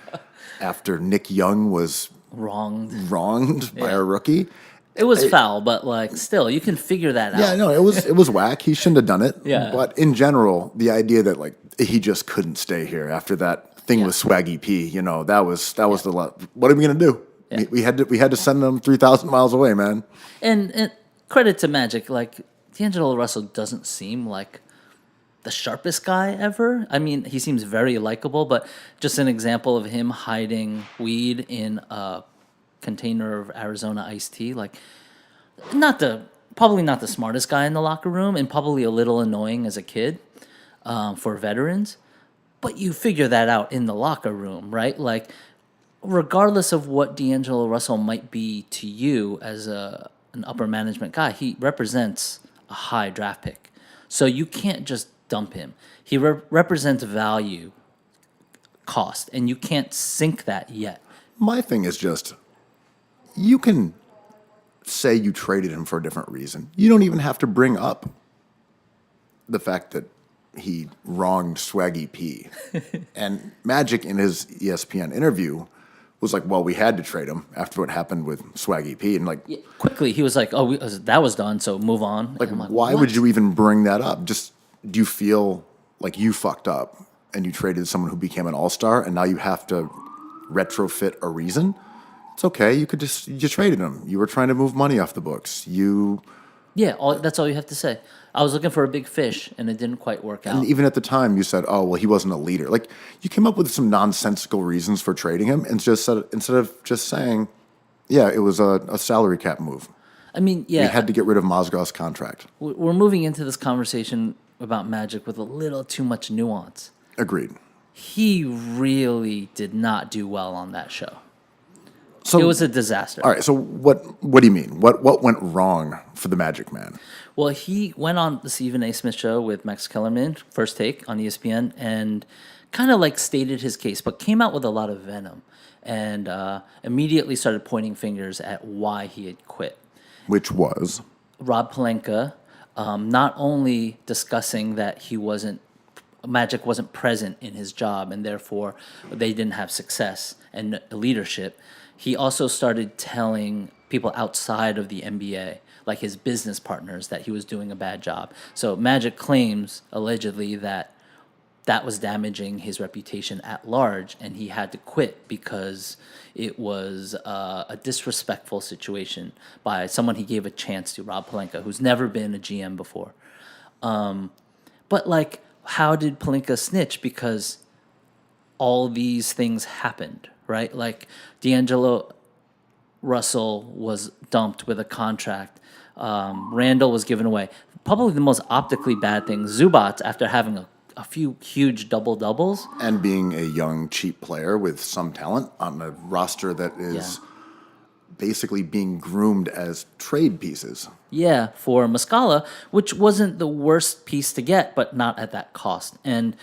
after Nick Young was wronged by a rookie. It was foul, but like still, you can figure that out. Yeah, no, it was whack. He shouldn't have done it. Yeah. But in general, the idea that like he just couldn't stay here after that thing with Swaggy P, that was the lot. What are we gonna do? Yeah. We had to send him 3,000 miles away, man. And credit to Magic, like D'Angelo Russell doesn't seem like the sharpest guy ever. I mean, he seems very likable, but just an example of him hiding weed in a container of Arizona iced tea, like probably not the smartest guy in the locker room, and probably a little annoying as a kid for veterans. But you figure that out in the locker room, right? Like, regardless of what D'Angelo Russell might be to you as an upper management guy, he represents a high draft pick. So you can't just dump him. He represents value, cost, and you can't sink that yet. My thing is just, you can say you traded him for a different reason. You don't even have to bring up the fact that he wronged Swaggy P. And Magic, in his ESPN interview, was like, well, we had to trade him after what happened with Swaggy P. And like, Quickly, he was like, "Oh, that was done, so move on." like, And I'm why "What?" would you even bring that up? Just, do you feel like you fucked up and you traded someone who became an all-star and now you have to retrofit a reason? It's okay. You traded him. You were trying to move money off the books. That's all you have to say. I was looking for a big fish, and it didn't quite work out. And even at the time, you said, "Oh, well, he wasn't a leader." Like, you came up with some nonsensical reasons for trading him, and just said, instead of just saying, "Yeah, it was a salary cap move." I mean, We had to get rid of Mozgov's contract. we're moving into this conversation about Magic with a little too much nuance. Agreed. He really did not do well on that show. So It was a disaster. all right. So what do you mean? What went wrong for the Magic Man? Well, he went on the Stephen A. Smith show with Max Kellerman, First Take on ESPN, and kind of like stated his case, but came out with a lot of venom and immediately started pointing fingers at why he had quit. Which was Rob Pelinka, not only discussing that Magic wasn't present in his job and therefore they didn't have success and leadership, he also started telling people outside of the NBA, like his business partners, that he was doing a bad job. So Magic claims, allegedly, that was damaging his reputation at large, and he had to quit because it was a disrespectful situation by someone he gave a chance to, Rob Pelinka, who's never been a GM before. But, like, how did Pelinka snitch? Because all these things happened, right? Like, D'Angelo Russell was dumped with a contract. Randall was given away. Probably the most optically bad thing, Zubac, after having a few huge double-doubles. and being a young, cheap player with some talent on a roster that is basically being groomed as trade pieces. Yeah, for Muscala, which wasn't the worst piece to get, but not at that cost. And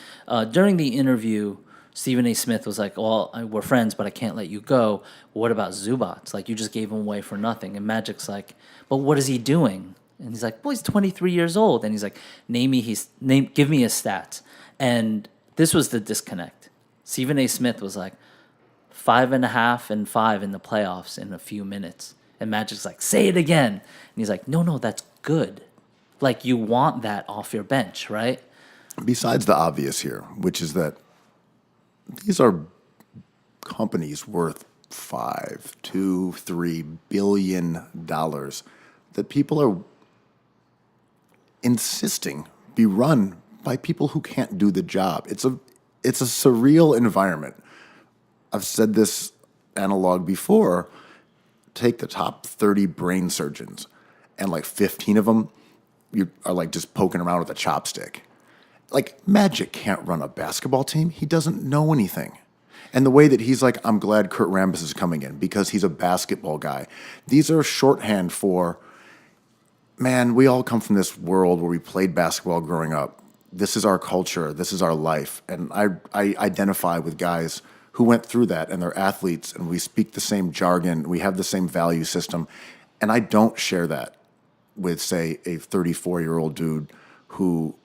during the interview, Stephen A. Smith was like, well, we're friends, but I can't let you go. What about Zubac? Like, you just gave him away for nothing. And Magic's like, but what is he doing? And he's like, well, he's 23 years old. And he's like, give me his stats. And this was the disconnect. Stephen A. Smith was like, 5.5 and 5 in the playoffs in a few minutes. And Magic's like, say it again. And he's like, no, that's good. Like, you want that off your bench, right? Besides the obvious here, which is that these are companies worth $5 to $3 billion that people are insisting be run by people who can't do the job. It's a surreal environment. I've said this analog before. Take the top 30 brain surgeons, and like 15 of them you are like just poking around with a chopstick. Like Magic can't run a basketball team. He doesn't know anything. And the way that he's like, I'm glad Kurt Rambis is coming in because he's a basketball guy. These are shorthand for, man, we all come from this world where we played basketball growing up. This is our culture. This is our life. And I identify with guys who went through that, and they're athletes, and we speak the same jargon. We have the same value system. And I don't share that with, say, a 34-year-old dude who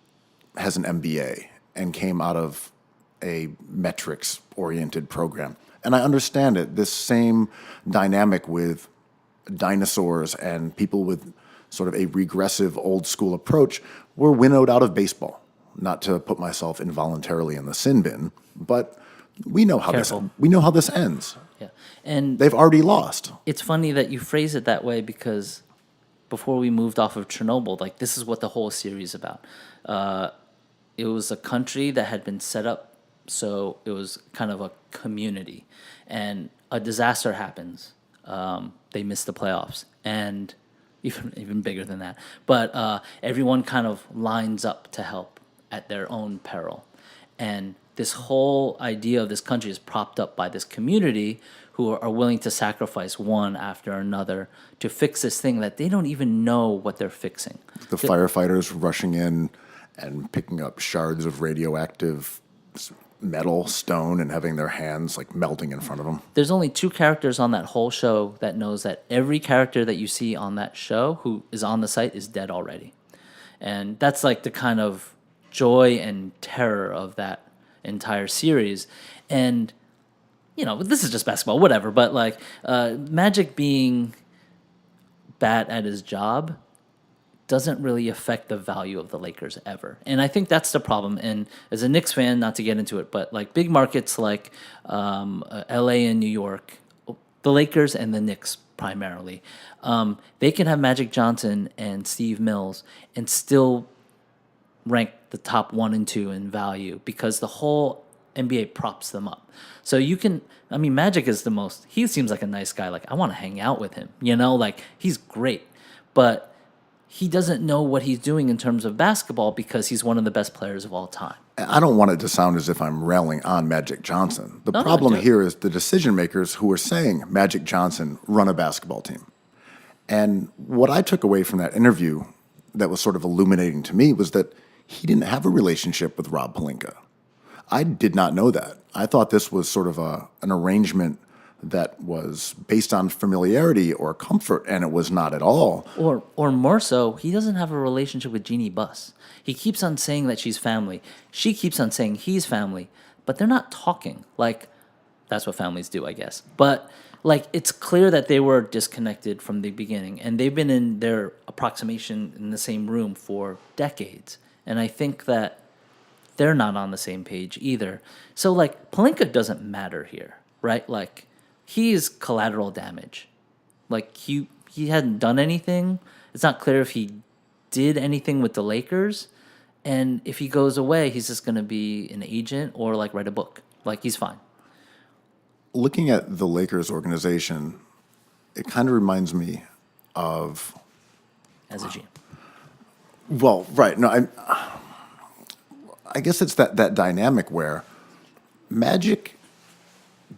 has an MBA and came out of a metrics-oriented program. And I understand it. This same dynamic with dinosaurs and people with sort of a regressive old-school approach were winnowed out of baseball. Not to put myself involuntarily in the sin bin, but we know how this ends. Yeah, and they've already lost. It's funny that you phrase it that way because before we moved off of Chernobyl, like this is what the whole series is about. It was a country that had been set up, so it was kind of a community, and a disaster happens. They miss the playoffs, and even bigger than that. But everyone kind of lines up to help at their own peril, and this whole idea of this country is propped up by this community who are willing to sacrifice one after another to fix this thing that they don't even know what they're fixing. The firefighters rushing in and picking up shards of radioactive metal, stone, and having their hands like melting in front of them. There's only 2 characters on that whole show that knows that every character that you see on that show who is on the site is dead already. And that's like the kind of joy and terror of that entire series. And you know, this is just basketball, whatever, but like Magic being bad at his job doesn't really affect the value of the Lakers ever. And I think that's the problem. And as a Knicks fan, not to get into it, but like big markets like LA and New York, the Lakers and the Knicks primarily, they can have Magic Johnson and Steve Mills and still rank the top 1 and 2 in value because the whole NBA props them up. So you can, I mean, Magic is the most, he seems like a nice guy. Like, I want to hang out with him, you know, like he's great, but he doesn't know what he's doing in terms of basketball because he's one of the best players of all time. I don't want it to sound as if I'm railing on Magic Johnson. The problem here is the decision makers who are saying Magic Johnson run a basketball team. And what I took away from that interview that was sort of illuminating to me was that he didn't have a relationship with Rob Pelinka. I did not know that. I thought this was sort of an arrangement that was based on familiarity or comfort, and it was not at all. Or more so, he doesn't have a relationship with Jeannie Buss. He keeps on saying that she's family. She keeps on saying he's family, but they're not talking. Like, that's what families do, I guess. But like, it's clear that they were disconnected from the beginning, and they've been in their approximation in the same room for decades. And I think that they're not on the same page either. So, like, Pelinka doesn't matter here, right? Like, he is collateral damage. Like, he hadn't done anything. It's not clear if he did anything with the Lakers. And if he goes away, he's just going to be an agent or, like, write a book. Like, he's fine. Looking at the Lakers organization, it kind of reminds me of... As a GM. Well, right. No, I guess it's that dynamic where Magic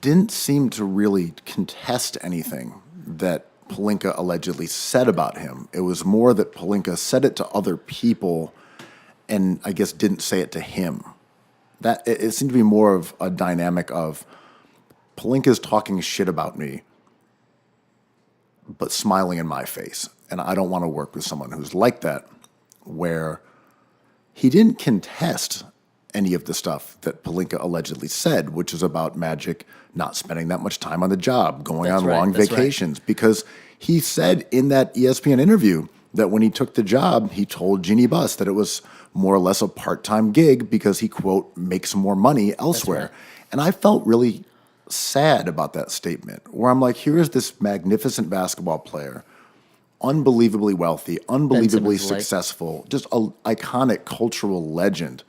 didn't seem to really contest anything that Pelinka allegedly said about him. It was more that Pelinka said it to other people and I guess didn't say it to him. That it seemed to be more of a dynamic of Pelinka's talking shit about me, but smiling in my face. And I don't want to work with someone who's like that, where he didn't contest any of the stuff that Pelinka allegedly said, which is about Magic not spending that much time on the job, going on long vacations, because he said in that ESPN interview that when he took the job, he told Jeannie Buss that it was more or less a part-time gig because he, quote, makes more money elsewhere. And I felt really sad about that statement, where I'm like, here is this magnificent basketball player, unbelievably wealthy, unbelievably Simmons light. successful, just an iconic cultural legend,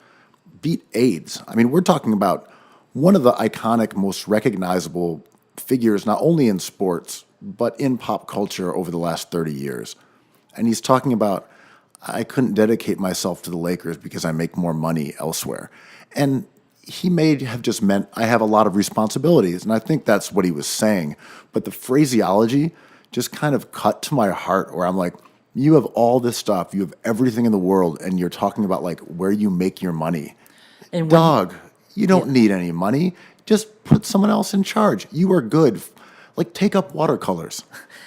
beat AIDS. I mean, we're talking about one of the iconic, most recognizable figures, not only in sports, but in pop culture over the last 30 years. And he's talking about, I couldn't dedicate myself to the Lakers because I make more money elsewhere. And he may have just meant, I have a lot of responsibilities. And I think that's what he was saying. But the phraseology just kind of cut to my heart, where I'm like, you have all this stuff, you have everything in the world, and you're talking about like where you make your money. And when Dog, you don't need any money. Just put someone else in charge. You are good. Like, take up watercolors.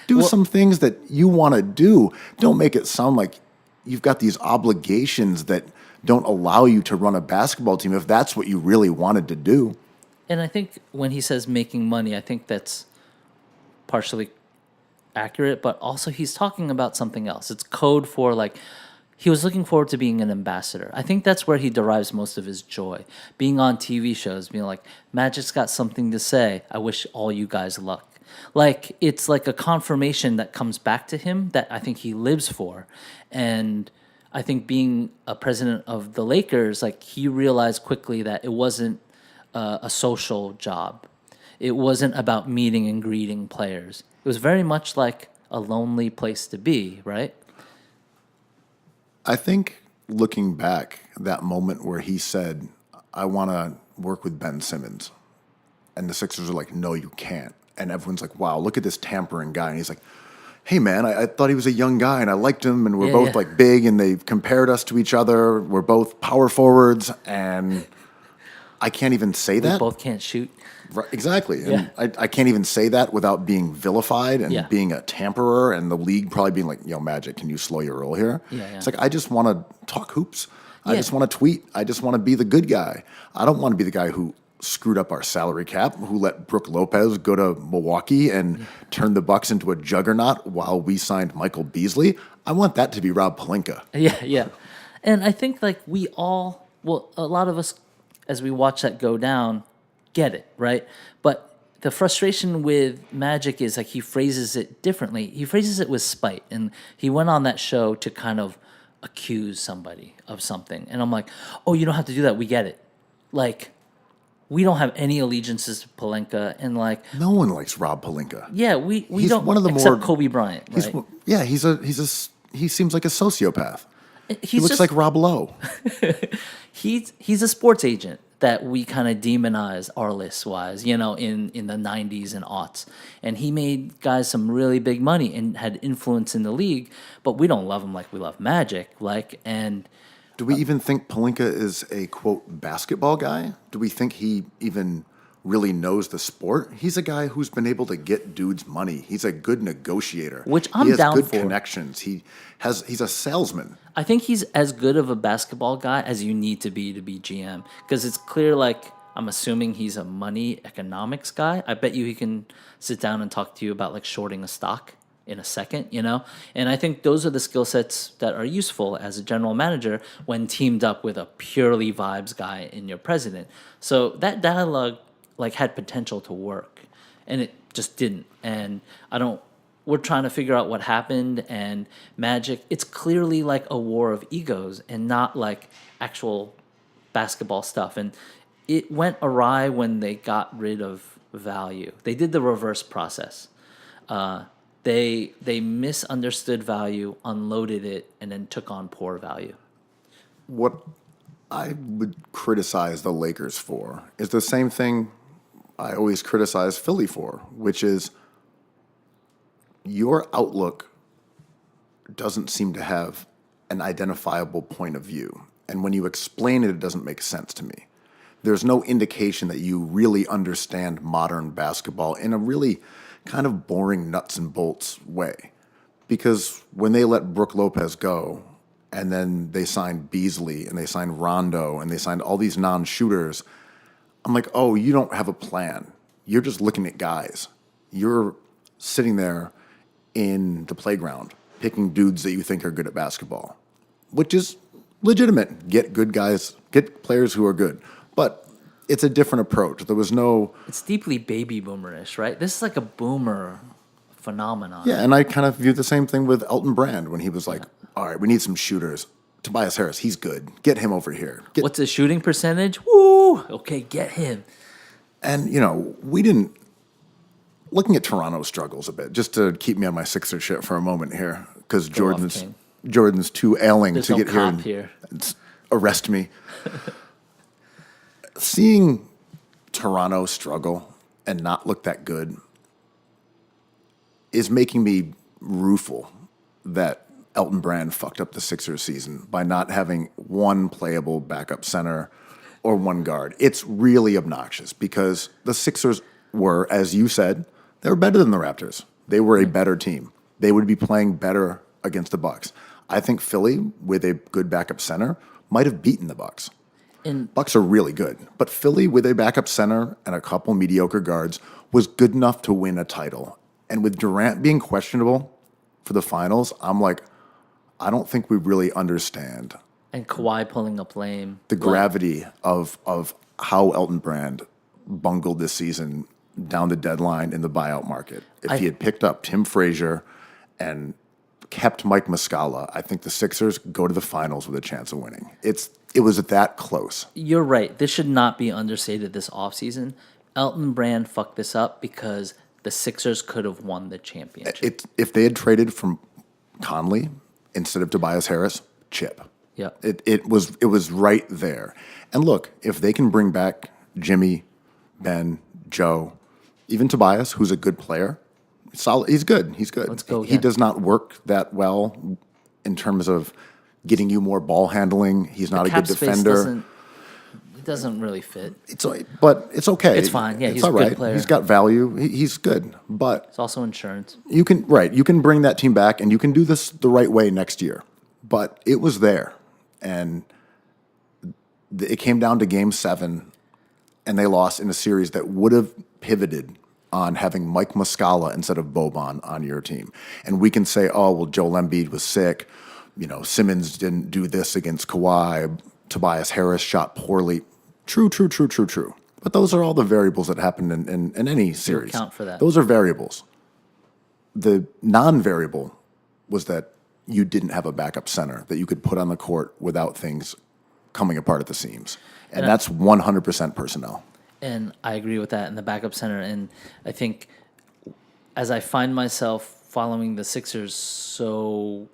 Do some things that you want to do. Don't make it sound like you've got these obligations that don't allow you to run a basketball team if that's what you really wanted to do. And I think when he says making money, I think that's partially accurate, but also he's talking about something else. It's code for like, he was looking forward to being an ambassador. I think that's where he derives most of his joy. Being on TV shows, being like, Magic's got something to say. I wish all you guys luck. Like, it's like a confirmation that comes back to him that I think he lives for. And I think being a president of the Lakers, like, he realized quickly that it wasn't a social job. It wasn't about meeting and greeting players. It was very much like a lonely place to be, right? I think looking back, that moment where he said, I want to work with Ben Simmons, and the Sixers are like, no, you can't. And everyone's like, wow, look at this tampering guy. And he's like, hey, man, I thought he was a young guy, and I liked him, and we're both like big, and they compared us to each other. We're both power forwards, and I can't even say that. We both can't shoot. Right, exactly. And I can't even say that without being vilified and being a tamperer, and the league probably being like, yo, Magic, can you slow your roll here? It's like, I just want to talk hoops. I just want to tweet. I just want to be the good guy. I don't want to be the guy who screwed up our salary cap, who let Brook Lopez go to Milwaukee and turn the Bucks into a juggernaut while we signed Michael Beasley. I want that to be Rob Pelinka. Yeah. And I think like we all, well, a lot of us, as we watch that go down, get it, right? But the frustration with Magic is like he phrases it differently. He phrases it with spite. And he went on that show to kind of accuse somebody of something. And I'm like, oh, you don't have to do that. We get it. Like, we don't have any allegiances to Pelinka, and like no one likes Rob Pelinka. Yeah, we he's don't. One of the except more, Kobe Bryant, right? He seems like a sociopath. He looks just like Rob Lowe. He's a sports agent that we kind of demonize Arliss wise, you know, in the 90s and aughts. And he made guys some really big money and had influence in the league, but we don't love him like we love Magic. Do we even think Pelinka is a, quote, basketball guy? Do we think he even really knows the sport? He's a guy who's been able to get dudes money. He's a good negotiator. Which I'm down for. He has good for. Connections. He's a salesman. I think he's as good of a basketball guy as you need to be GM. Because it's clear, like, I'm assuming he's a money economics guy. I bet you he can sit down and talk to you about, like, shorting a stock in a second, you know? And I think those are the skill sets that are useful as a general manager when teamed up with a purely vibes guy in your president. So that dialogue, like, had potential to work, and it just didn't. And we're trying to figure out what happened, and Magic, it's clearly like a war of egos and not like actual basketball stuff. And it went awry when they got rid of value. They did the reverse process. They misunderstood value, unloaded it, and then took on poor value. What I would criticize the Lakers for is the same thing I always criticize Philly for, which is your outlook doesn't seem to have an identifiable point of view. And when you explain it, it doesn't make sense to me. There's no indication that you really understand modern basketball in a really kind of boring nuts and bolts way. Because when they let Brook Lopez go, and then they signed Beasley, and they signed Rondo, and they signed all these non-shooters, I'm like, oh, you don't have a plan. You're just looking at guys. You're sitting there in the playground picking dudes that you think are good at basketball, which is legitimate. Get good guys, get players who are good. But it's a different approach. There was no... It's deeply baby boomerish, right? This is like a boomer phenomenon. Yeah, and I kind of view the same thing with Elton Brand when he was like, all right, we need some shooters. Tobias Harris, he's good. Get him over here. What's his shooting percentage? Woo! Okay, get him. And, you know, we didn't... Looking at Toronto's struggles a bit, just to keep me on my Sixer shit for a moment here, because Jordan's too ailing There's to no get here cop here. and arrest me. Seeing Toronto struggle and not look that good is making me rueful that Elton Brand fucked up the Sixers season by not having one playable backup center or one guard. It's really obnoxious because the Sixers were, as you said, they were better than the Raptors. They were a better team. They would be playing better against the Bucks. I think Philly, with a good backup center, might have beaten the Bucks. And Bucks are really good, but Philly with a backup center and a couple mediocre guards was good enough to win a title. And with Durant being questionable for the finals, I'm like, I don't think we really understand Kawhi pulling up lame. the gravity of how Elton Brand bungled this season down the deadline in the buyout market. If he had picked up Tim Frazier and kept Mike Muscala, I think the Sixers go to the finals with a chance of winning. It was that close. You're right. This should not be understated this offseason. Elton Brand fucked this up because the Sixers could have won the championship. If they had traded from Conley instead of Tobias Harris, chip. Yeah. It was right there. And look, if they can bring back Jimmy, Ben, Joe, even Tobias, who's a good player, solid. He's good. Let's go He again. does not work that well in terms of getting you more ball handling. He's not a good Cap space defender. doesn't really fit. But it's okay. It's fine. Yeah, it's he's a all good right. player. He's got value. He's good. But It's also insurance. you can bring that team back, and you can do this the right way next year. But it was there, and it came down to Game 7, and they lost in a series that would have pivoted on having Mike Muscala instead of Boban on your team. And we can say, oh, well, Joel Embiid was sick. You know, Simmons didn't do this against Kawhi. Tobias Harris shot poorly. True. But those are all the variables that happen in any series. account for that. Those are variables. The non-variable was that you didn't have a backup center that you could put on the court without things coming apart at the seams. And that's 100% personnel. And I agree with that in the backup center. And I think as I find myself following the Sixers so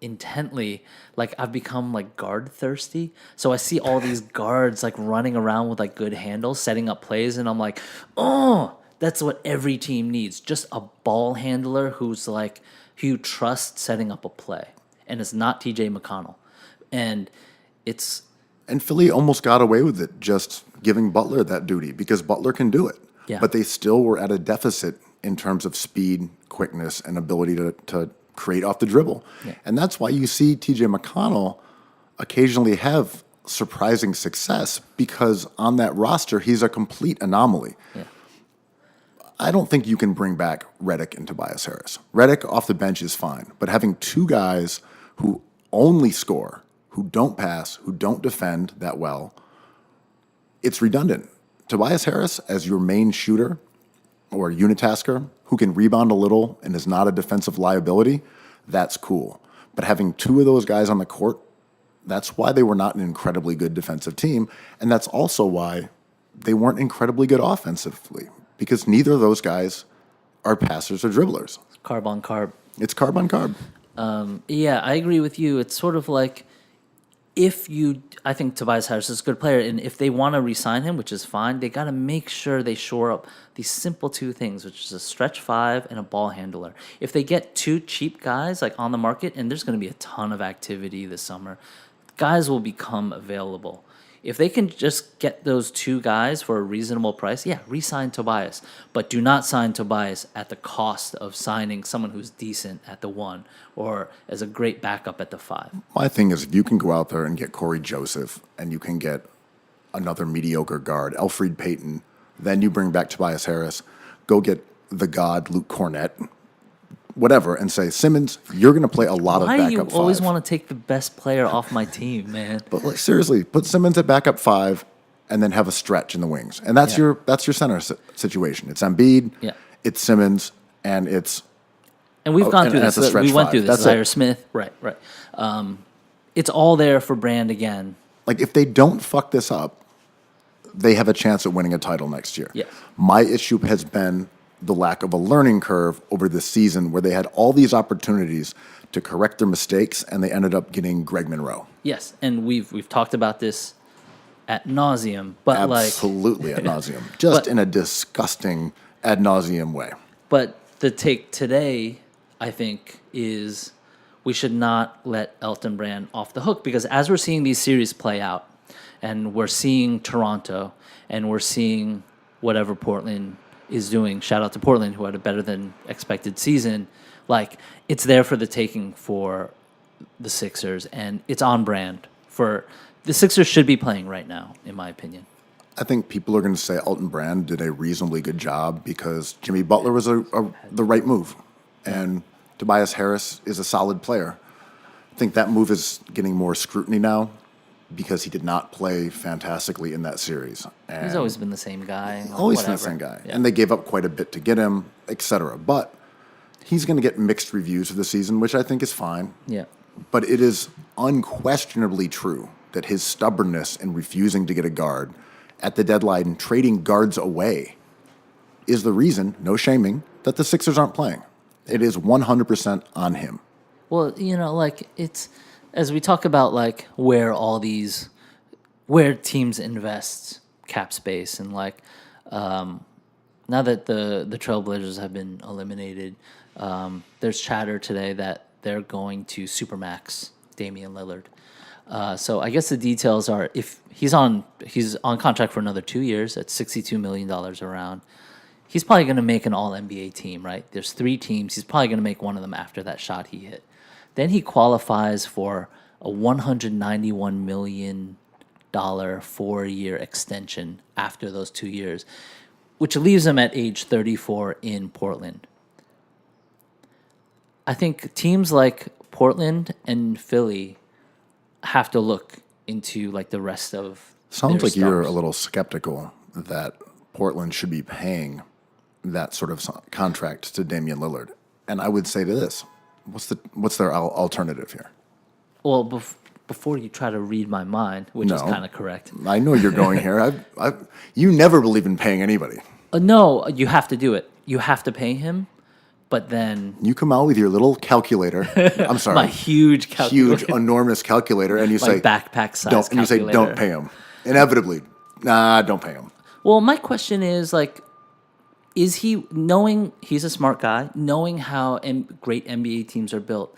intently, like I've become like guard thirsty. So I see all these guards like running around with like good handles, setting up plays, and I'm like, oh, that's what every team needs. Just a ball handler who's like who you trust setting up a play. And it's not TJ McConnell. And Philly almost got away with it, just giving Butler that duty because Butler can do it. Yeah. But they still were at a deficit in terms of speed, quickness, and ability to create off the dribble. Yeah. And that's why you see TJ McConnell occasionally have surprising success because on that roster, he's a complete anomaly. yeah. I don't think you can bring back Redick and Tobias Harris. Redick off the bench is fine, but having two guys who only score, who don't pass, who don't defend that well, it's redundant. Tobias Harris as your main shooter or unitasker who can rebound a little and is not a defensive liability, that's cool. But having two of those guys on the court, that's why they were not an incredibly good defensive team, and that's also why they weren't incredibly good offensively because neither of those guys are passers or dribblers. Carb on carb. It's carb on carb. Yeah, I agree with you. It's sort of like I think Tobias Harris is a good player, and if they want to re-sign him, which is fine, they got to make sure they shore up these simple two things, which is a stretch five and a ball handler. If they get two cheap guys like on the market, and there's going to be a ton of activity this summer, guys will become available. If they can just get those two guys for a reasonable price, yeah, re-sign Tobias. But do not sign Tobias at the cost of signing someone who's decent at the 1 or as a great backup at the 5. My thing is, if you can go out there and get Corey Joseph and you can get another mediocre guard, Elfrid Payton, then you bring back Tobias Harris, go get the god Luke Cornett, whatever, and say, Simmons, you're going to play a lot of Why backup do you five. always want to take the best player off my team, man? But like seriously, put Simmons at backup 5 and then have a stretch in the wings. And that's your center situation. It's Embiid, it's Simmons, and it's And we've gone through and this. it's a stretch We went five. through this. That's Zaire it. Smith. Right. It's all there for Brand again. Like, if they don't fuck this up, they have a chance at winning a title next year. Yes. My issue has been the lack of a learning curve over this season where they had all these opportunities to correct their mistakes, and they ended up getting Greg Monroe. Yes, and we've talked about this ad nauseum, but Absolutely ad nauseum. Just But- in a disgusting ad nauseum way. But the take today, I think, is we should not let Elton Brand off the hook, because as we're seeing these series play out, and we're seeing Toronto, and we're seeing whatever Portland is doing, shout out to Portland, who had a better than expected season, like, it's there for the taking for the Sixers, and it's on Brand for the Sixers should be playing right now, in my opinion. I think people are going to say Elton Brand did a reasonably good job because Jimmy Butler was the right move, and Tobias Harris is a solid player. I think that move is getting more scrutiny now because he did not play fantastically in that series. And He's always been the same guy. always been the whatever. same guy. Yeah. And they gave up quite a bit to get him, etc. But he's going to get mixed reviews for the season, which I think is fine. Yeah. But it is unquestionably true that his stubbornness in refusing to get a guard at the deadline and trading guards away is the reason, no shaming, that the Sixers aren't playing. It is 100% on him. Well, like, it's as we talk about, like, where teams invest cap space, and like now that the Trailblazers have been eliminated, there's chatter today that they're going to supermax Damian Lillard. So I guess the details are, if he's on contract for another 2 years at $62 million around, he's probably going to make an All-NBA team, right? There's 3 teams. He's probably going to make one of them after that shot he hit. Then he qualifies for a $191 million 4-year extension after those 2 years, which leaves him at age 34 in Portland. I think teams like Portland and Philly have to look into, like, the rest of Sounds their like you're a stars. little skeptical that Portland should be paying that sort of contract to Damian Lillard. And I would say to this, what's their alternative here? Well, before you try to read my mind, which is No. kind of correct. I know you're going here. You never believe in paying anybody. No, you have to do it. You have to pay him, but then You come out with your little calculator. I'm sorry. my huge calculator, huge, enormous calculator, and you my say, backpack size don't, and you say, calculator. don't pay him. Inevitably, don't pay him. Well, my question is, like, is he, knowing he's a smart guy, knowing how great NBA teams are built,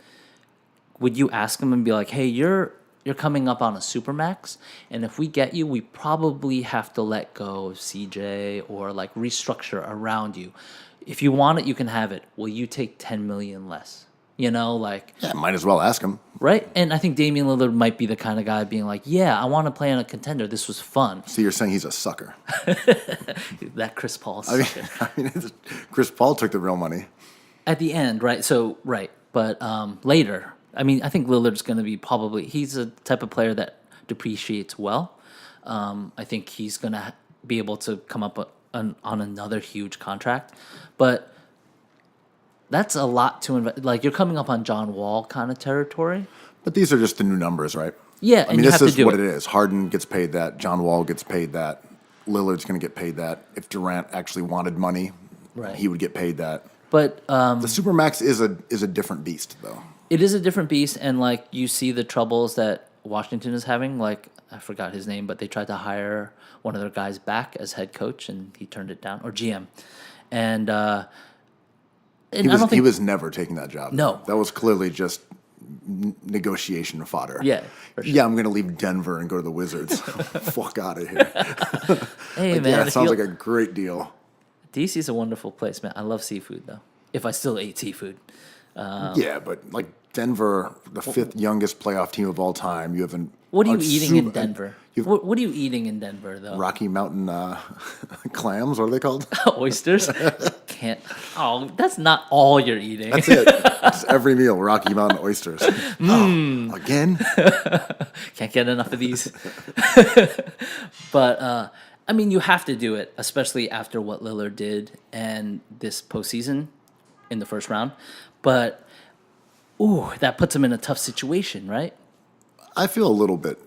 would you ask him and be like, hey, you're coming up on a supermax, and if we get you, we probably have to let go of CJ or, like, restructure around you. If you want it, you can have it. Will you take $10 million less? Like, Yeah, might as well ask him. right? And I think Damian Lillard might be the kind of guy being like, yeah, I want to play on a contender. This was fun. So you're saying he's a sucker. That Chris Paul I sucker. mean, Chris Paul took the real money. At the end, right? So, right. But later, I mean, I think Lillard's going to be he's a type of player that depreciates well. I think he's going to be able to come up on another huge contract. But that's a lot to invest. Like, you're coming up on John Wall kind of territory. But these are just the new numbers, right? Yeah, I and mean, you this have to is do what it. it is. Harden gets paid that. John Wall gets paid that. Lillard's going to get paid that. If Durant actually wanted money, Right. he would get paid that. But The Supermax is a different beast, though. it is a different beast, and, like, you see the troubles that Washington is having. Like, I forgot his name, but they tried to hire one of their guys back as head coach, and he turned it down, or GM. And I don't think He was never taking that job. No. That was clearly just negotiation fodder. Yeah, for sure. Yeah, I'm going to leave Denver and go to the Wizards. Fuck out of here. Hey, man, Yeah, it if sounds you- like a great deal. DC's a wonderful place, man. I love seafood, though. If I still ate seafood. Yeah, but like Denver, the 5th youngest playoff team of all time. You have an What are you a eating in super- Denver? you've- What are you eating in Denver, though? Rocky Mountain clams. What are they called? Oysters? can't. Oh, that's not all you're eating. That's it. It's every meal, Rocky Mountain oysters. Oh, again? Can't get enough of these. But I mean, you have to do it, especially after what Lillard did and this postseason in the first round. But that puts him in a tough situation, right? I feel a little bit.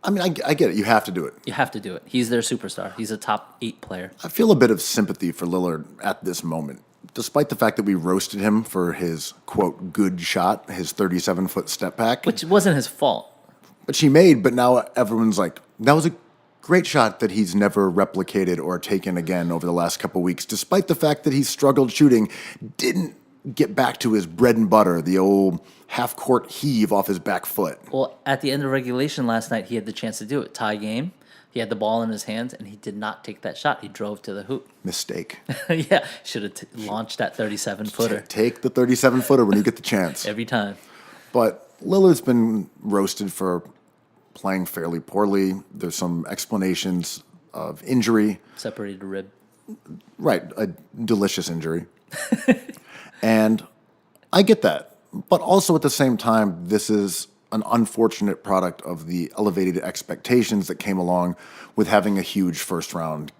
I mean, I get it. You have to do it. You have to do it. He's their superstar. He's a top 8 player. I feel a bit of sympathy for Lillard at this moment. Despite the fact that we roasted him for his, quote, good shot, his 37-foot step back. Which wasn't his fault. Which he made, but now everyone's like, that was a great shot that he's never replicated or taken again over the last couple weeks. Despite the fact that he struggled shooting, didn't get back to his bread and butter, the old half-court heave off his back foot. Well, at the end of regulation last night, he had the chance to do it. Tie game. He had the ball in his hands, and he did not take that shot. He drove to the hoop. Mistake. Yeah, should have launched that 37-footer. Take the 37-footer when you get the chance. Every time. But Lillard's been roasted for playing fairly poorly. There's some explanations of injury. Separated rib. Right, a delicious injury. And I get that. But also at the same time, this is an unfortunate product of the elevated expectations that came along with having a huge first round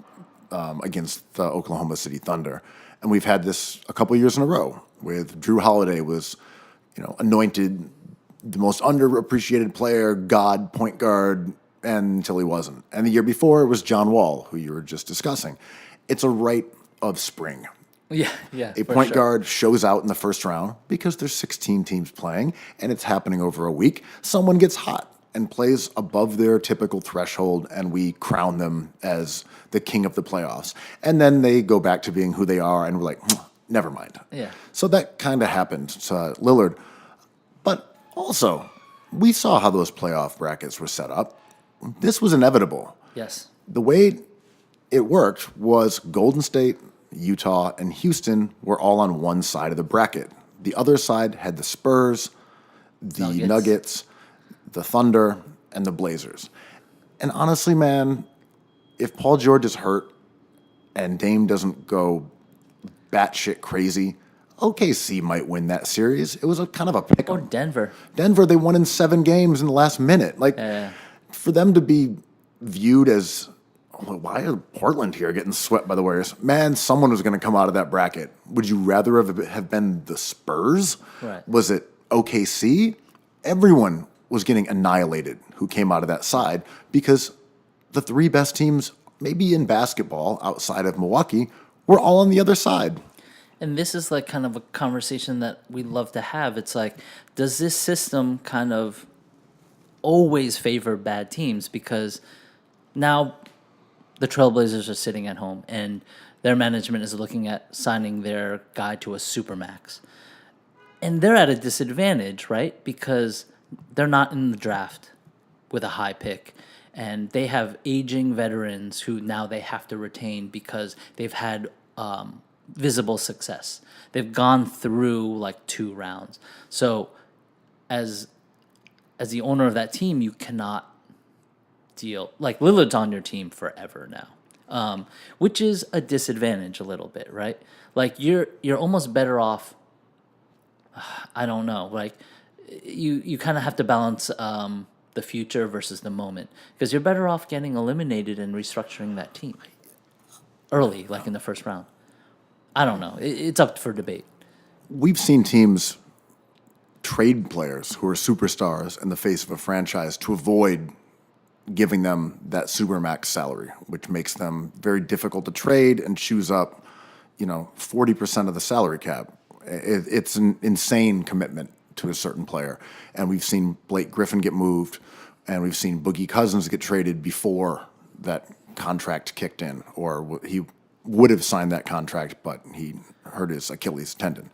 against the Oklahoma City Thunder. And we've had this a couple years in a row with Drew Holiday was, anointed the most underappreciated player, god, point guard, until he wasn't. And the year before it was John Wall, who you were just discussing. It's a rite of spring. Yeah. A point guard shows out in the first round because there's 16 teams playing and it's happening over a week. Someone gets hot and plays above their typical threshold and we crown them as the king of the playoffs. And then they go back to being who they are and we're like, never mind. Yeah. So that kind of happened to Lillard. But also, we saw how those playoff brackets were set up. This was inevitable. Yes. The way it worked was Golden State, Utah, and Houston were all on one side of the bracket. The other side had the Spurs, the Nuggets, the Thunder, and the Blazers. And honestly, man, if Paul George is hurt and Dame doesn't go batshit crazy, OKC might win that series. It was a kind of a pick 'em. Or Denver. Denver, they won in 7 games in the last minute. For them to be viewed as, why are Portland here getting swept by the Warriors? Man, someone was going to come out of that bracket. Would you rather have been the Spurs? Right. Was it OKC? Everyone was getting annihilated who came out of that side because the 3 best teams, maybe in basketball outside of Milwaukee, were all on the other side. And this is like kind of a conversation that we love to have. It's like, does this system kind of always favor bad teams? Because now the Trailblazers are sitting at home and their management is looking at signing their guy to a supermax. And they're at a disadvantage, right? Because they're not in the draft with a high pick. And they have aging veterans who now they have to retain because they've had visible success. They've gone through like 2 rounds. So as the owner of that team, you cannot deal. Like Lillard's on your team forever now, which is a disadvantage a little bit, right? Like you're almost better off. I don't know. Like you kind of have to balance the future versus the moment because you're better off getting eliminated and restructuring that team early, like in the first round. I don't know. It's up for debate. We've seen teams trade players who are superstars in the face of a franchise to avoid giving them that supermax salary, which makes them very difficult to trade and chews up, 40% of the salary cap. It's an insane commitment to a certain player. And we've seen Blake Griffin get moved, and we've seen Boogie Cousins get traded before that contract kicked in, or he would have signed that contract, but he hurt his Achilles tendon.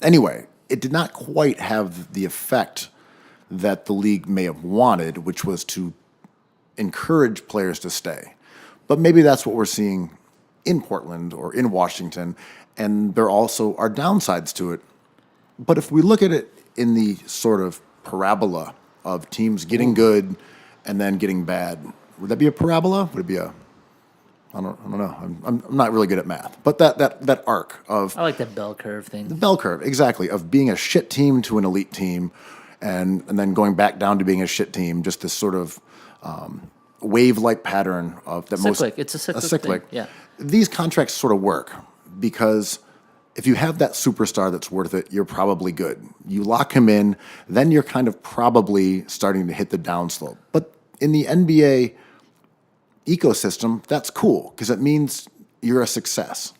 Anyway, it did not quite have the effect that the league may have wanted, which was to encourage players to stay. But maybe that's what we're seeing in Portland or in Washington, and there also are downsides to it. But if we look at it in the sort of parabola of teams getting good and then getting bad, would that be a parabola? Would it be a... I don't know. I'm not really good at math, but that arc of I like that bell curve the thing. bell curve, exactly, of being a shit team to an elite team, and then going back down to being a shit team. Just this sort of wave-like pattern of that Cyclic. It's a cyclic thing, yeah. These contracts sort of work because if you have that superstar that's worth it, you're probably good. You lock him in, then you're kind of probably starting to hit the downslope. But in the NBA ecosystem, that's cool because it means you're a success.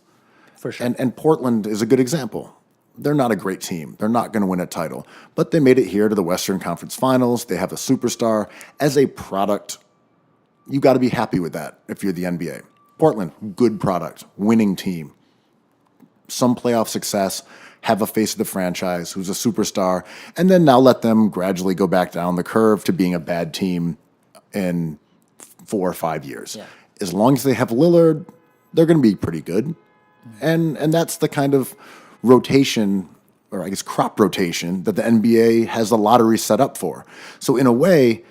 For sure. And Portland is a good example. They're not a great team. They're not going to win a title, but they made it here to the Western Conference Finals. They have a superstar. As a product, you got to be happy with that if you're the NBA. Portland, good product, winning team, some playoff success, have a face of the franchise who's a superstar, and then now let them gradually go back down the curve to being a bad team in 4 or 5 years. Yeah. As long as they have Lillard, they're going to be pretty good. And that's the kind of rotation, or I guess crop rotation, that the NBA has the lottery set up for. So in a way,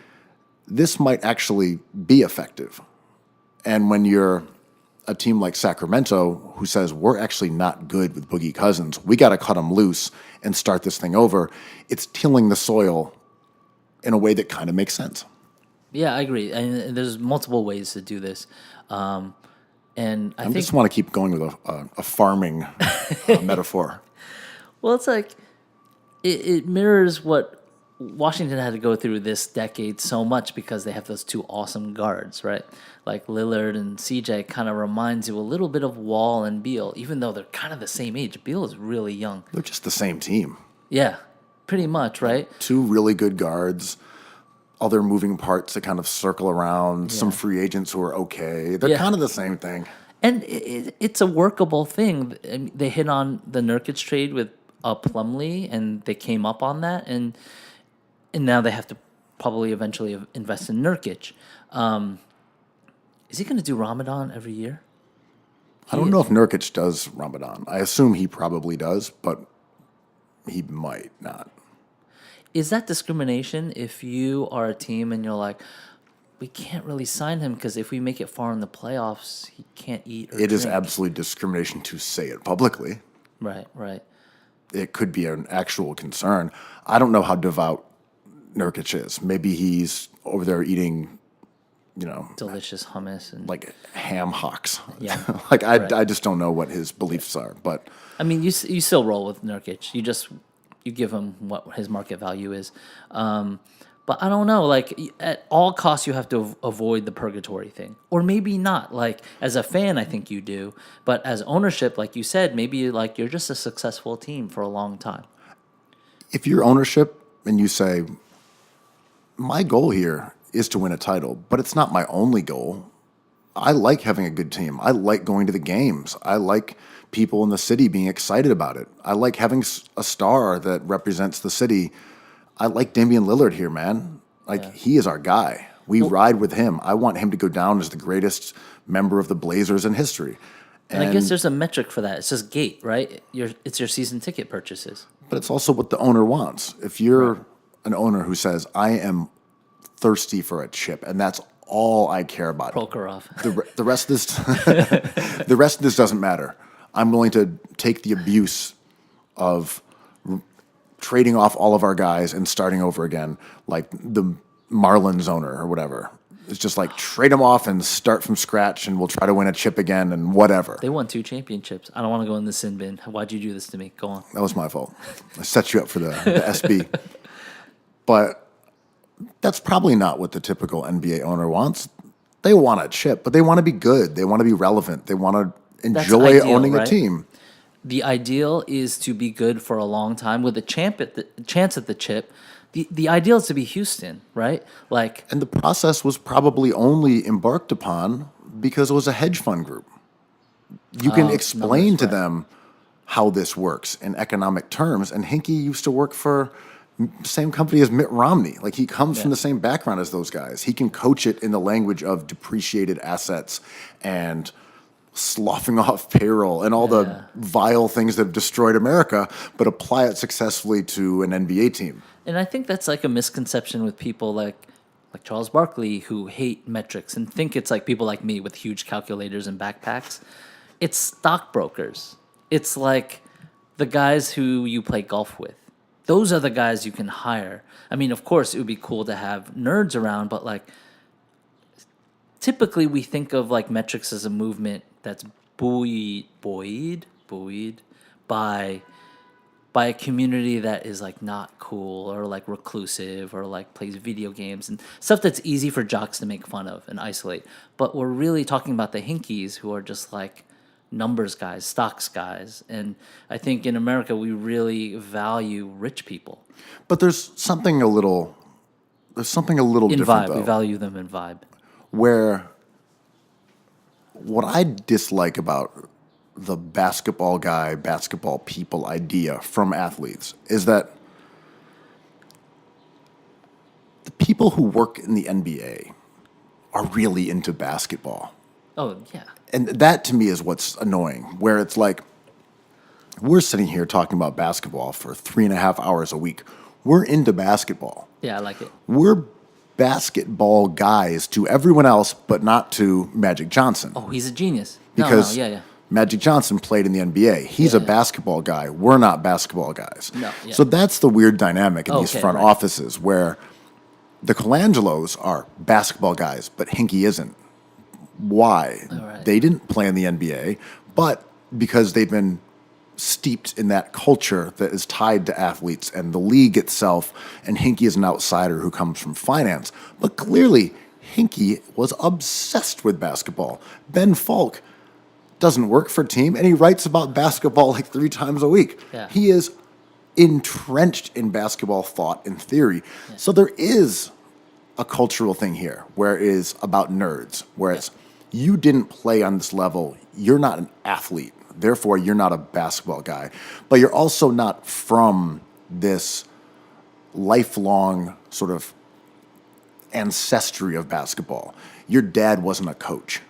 this might actually be effective. And when you're a team like Sacramento who says, we're actually not good with Boogie Cousins, we got to cut him loose and start this thing over, it's tilling the soil in a way that kind of makes sense. Yeah, I agree. And there's multiple ways to do this. And I think, just want to keep going with a farming metaphor. well, it's like it mirrors what Washington had to go through this decade so much because they have those two awesome guards, right? Like Lillard and CJ kind of reminds you a little bit of Wall and Beal, even though they're kind of the same age. Beal is really young. They're just the same team. Yeah, pretty much, right? Two really good guards, other moving parts that kind of circle around, some free agents who are okay. They're kind of the same thing. And it's a workable thing. They hit on the Nurkic trade with Plumlee, and they came up on that, and now they have to probably eventually invest in Nurkic. Is he going to do Ramadan every year? I don't know if Nurkic does Ramadan. I assume he probably does, but he might not. Is that discrimination if you are a team and you're like, we can't really sign him because if we make it far in the playoffs, he can't eat or It is drink? absolutely discrimination to say it publicly. Right. It could be an actual concern. I don't know how devout Nurkic is. Maybe he's over there eating, Delicious hummus and like ham hocks. Yeah. I just don't know what his beliefs are. But I mean, you still roll with Nurkic. You give him what his market value is. But I don't know. Like at all costs, you have to avoid the purgatory thing, or maybe not. Like as a fan, I think you do. But as ownership, like you said, maybe you're just a successful team for a long time. if you're ownership and you say, my goal here is to win a title, but it's not my only goal. I like having a good team. I like going to the games. I like people in the city being excited about it. I like having a star that represents the city. I like Damian Lillard here, man. He is our guy. We ride with him. I want him to go down as the greatest member of the Blazers in history. And I guess there's a metric for that. It's just gate, right? It's your season ticket purchases. But it's also what the owner wants. If you're an owner who says, I am thirsty for a chip, and that's all I care about. Prokhorov. The rest of this, the rest of this doesn't matter. I'm willing to take the abuse of trading off all of our guys and starting over again, like the Marlins owner or whatever. It's just like trade them off and start from scratch, and we'll try to win a chip again and whatever. They won 2 championships. I don't want to go in the sin bin. Why'd you do this to me? Go on. That was my fault. I set you up for the SB. But that's probably not what the typical NBA owner wants. They want a chip, but they want to be good. They want to be relevant. They want to enjoy ideal, owning right? a team. The ideal is to be good for a long time with a chance at the chip. The ideal is to be Houston, right? And the process was probably only embarked upon because it was a hedge fund group. You can explain to them how this works in economic terms. And Hinkie used to work for the same company as Mitt Romney. Like, he comes from the same background as those guys. He can coach it in the language of depreciated assets and sloughing off payroll and all the vile things that have destroyed America, but apply it successfully to an NBA team. And I think that's like a misconception with people. Like, like Charles Barkley who hate metrics and think it's like people like me with huge calculators and backpacks. It's stockbrokers. It's like the guys who you play golf with. Those are the guys you can hire. I mean, of course, it would be cool to have nerds around, but like typically we think of like metrics as a movement that's buoyed by a community that is like not cool or like reclusive or like plays video games and stuff that's easy for jocks to make fun of and isolate. But we're really talking about the hinkies who are just like numbers guys, stocks guys. And I think in America we really value rich people. But there's something a little In different vibe, though. we value them in vibe. Where what I dislike about the basketball guy, basketball people idea from athletes is that the people who work in the NBA are really into basketball. Oh yeah, And that to me is what's annoying, where it's like we're sitting here talking about basketball for 3.5 hours a week. We're into basketball. yeah, I like it. We're basketball guys to everyone else, but not to Magic Johnson. Oh, he's a genius. Because yeah. Magic Johnson played in the NBA. He's a basketball guy. We're not basketball guys. No, yeah. So that's the weird dynamic in these Okay, front right. offices where the Colangelos are basketball guys, but Hinkie isn't. Why? right. They didn't play in the NBA, but because they've been steeped in that culture that is tied to athletes and the league itself, and Hinkie is an outsider who comes from finance. But clearly, Hinkie was obsessed with basketball. Ben Falk doesn't work for a team, and he writes about basketball like 3 times a week. Yeah. He is entrenched in basketball thought and theory. So there is a cultural thing here where it is about nerds, where it's you didn't play on this level, you're not an athlete, therefore you're not a basketball guy, but you're also not from this lifelong sort of ancestry of basketball. Your dad wasn't a coach.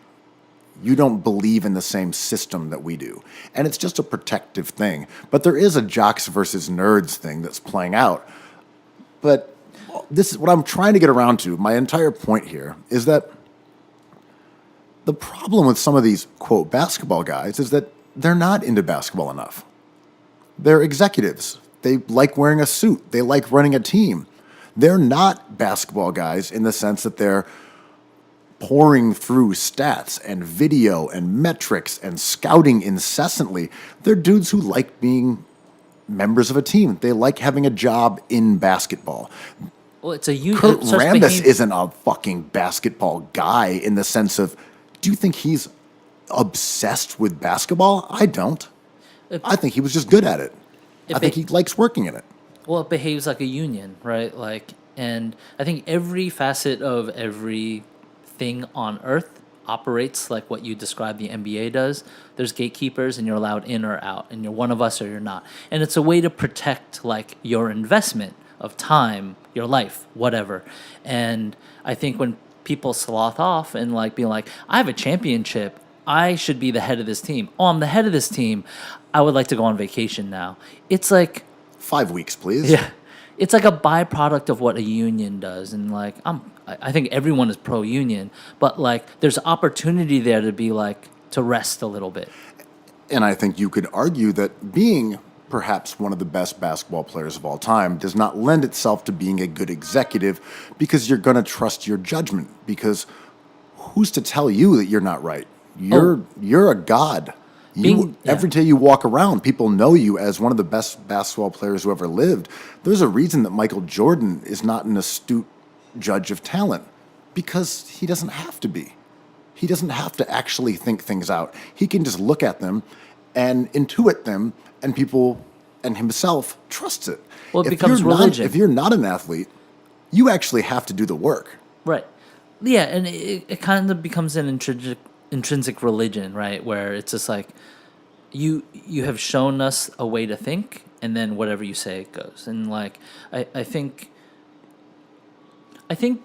You don't believe in the same system that we do. And it's just a protective thing. But there is a jocks versus nerds thing that's playing out. But this is what I'm trying to get around to. My entire point here is that the problem with some of these, quote, basketball guys is that they're not into basketball enough. They're executives. They like wearing a suit. They like running a team. They're not basketball guys in the sense that they're pouring through stats and video and metrics and scouting incessantly. They're dudes who like being members of a team. They like having a job in basketball. Well, it's a unit. Kurt Rambis isn't a fucking basketball guy in the sense of, do you think he's obsessed with basketball? I don't. I think he was just good at it. I think he likes working in it. Well, it behaves like a union, right? Like, and I think every facet of every thing on earth operates like what you described the NBA does. There's gatekeepers and you're allowed in or out, and you're one of us or you're not. And it's a way to protect like your investment of time, your life, whatever. And I think when people sloth off and like being like, I have a championship, I should be the head of this team. Oh, I'm the head of this team. I would like to go on vacation now. It's like 5 weeks, please. yeah. It's like a byproduct of what a union does. And like I think everyone is pro union, but like there's opportunity there to be like to rest a little bit. And I think you could argue that being perhaps one of the best basketball players of all time does not lend itself to being a good executive, because you're going to trust your judgment, because who's to tell you that you're not right? You're a god. Every day you walk around, people know you as one of the best basketball players who ever lived. There's a reason that Michael Jordan is not an astute judge of talent, because he doesn't have to be. He doesn't have to actually think things out. He can just look at them and intuit them, and people and himself trusts it. Well, it becomes religion. If you're not an athlete, you actually have to do the work. Right. Yeah, and it kind of becomes an intrinsic religion, right? Where it's just like you have shown us a way to think, and then whatever you say it goes. And like I think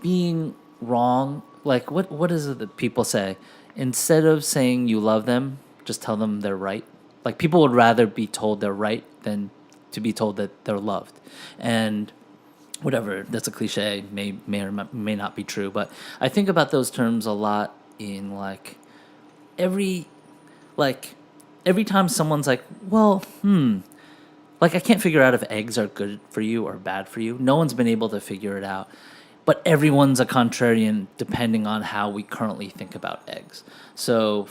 being wrong, like what is it that people say? Instead of saying you love them, just tell them they're right. Like people would rather be told they're right than to be told that they're loved. And whatever, that's a cliche, may or may not be true, but I think about those terms a lot in like every like every time someone's like, well, like I can't figure out if eggs are good for you or bad for you. No one's been able to figure it out. But everyone's a contrarian depending on how we currently think about eggs. So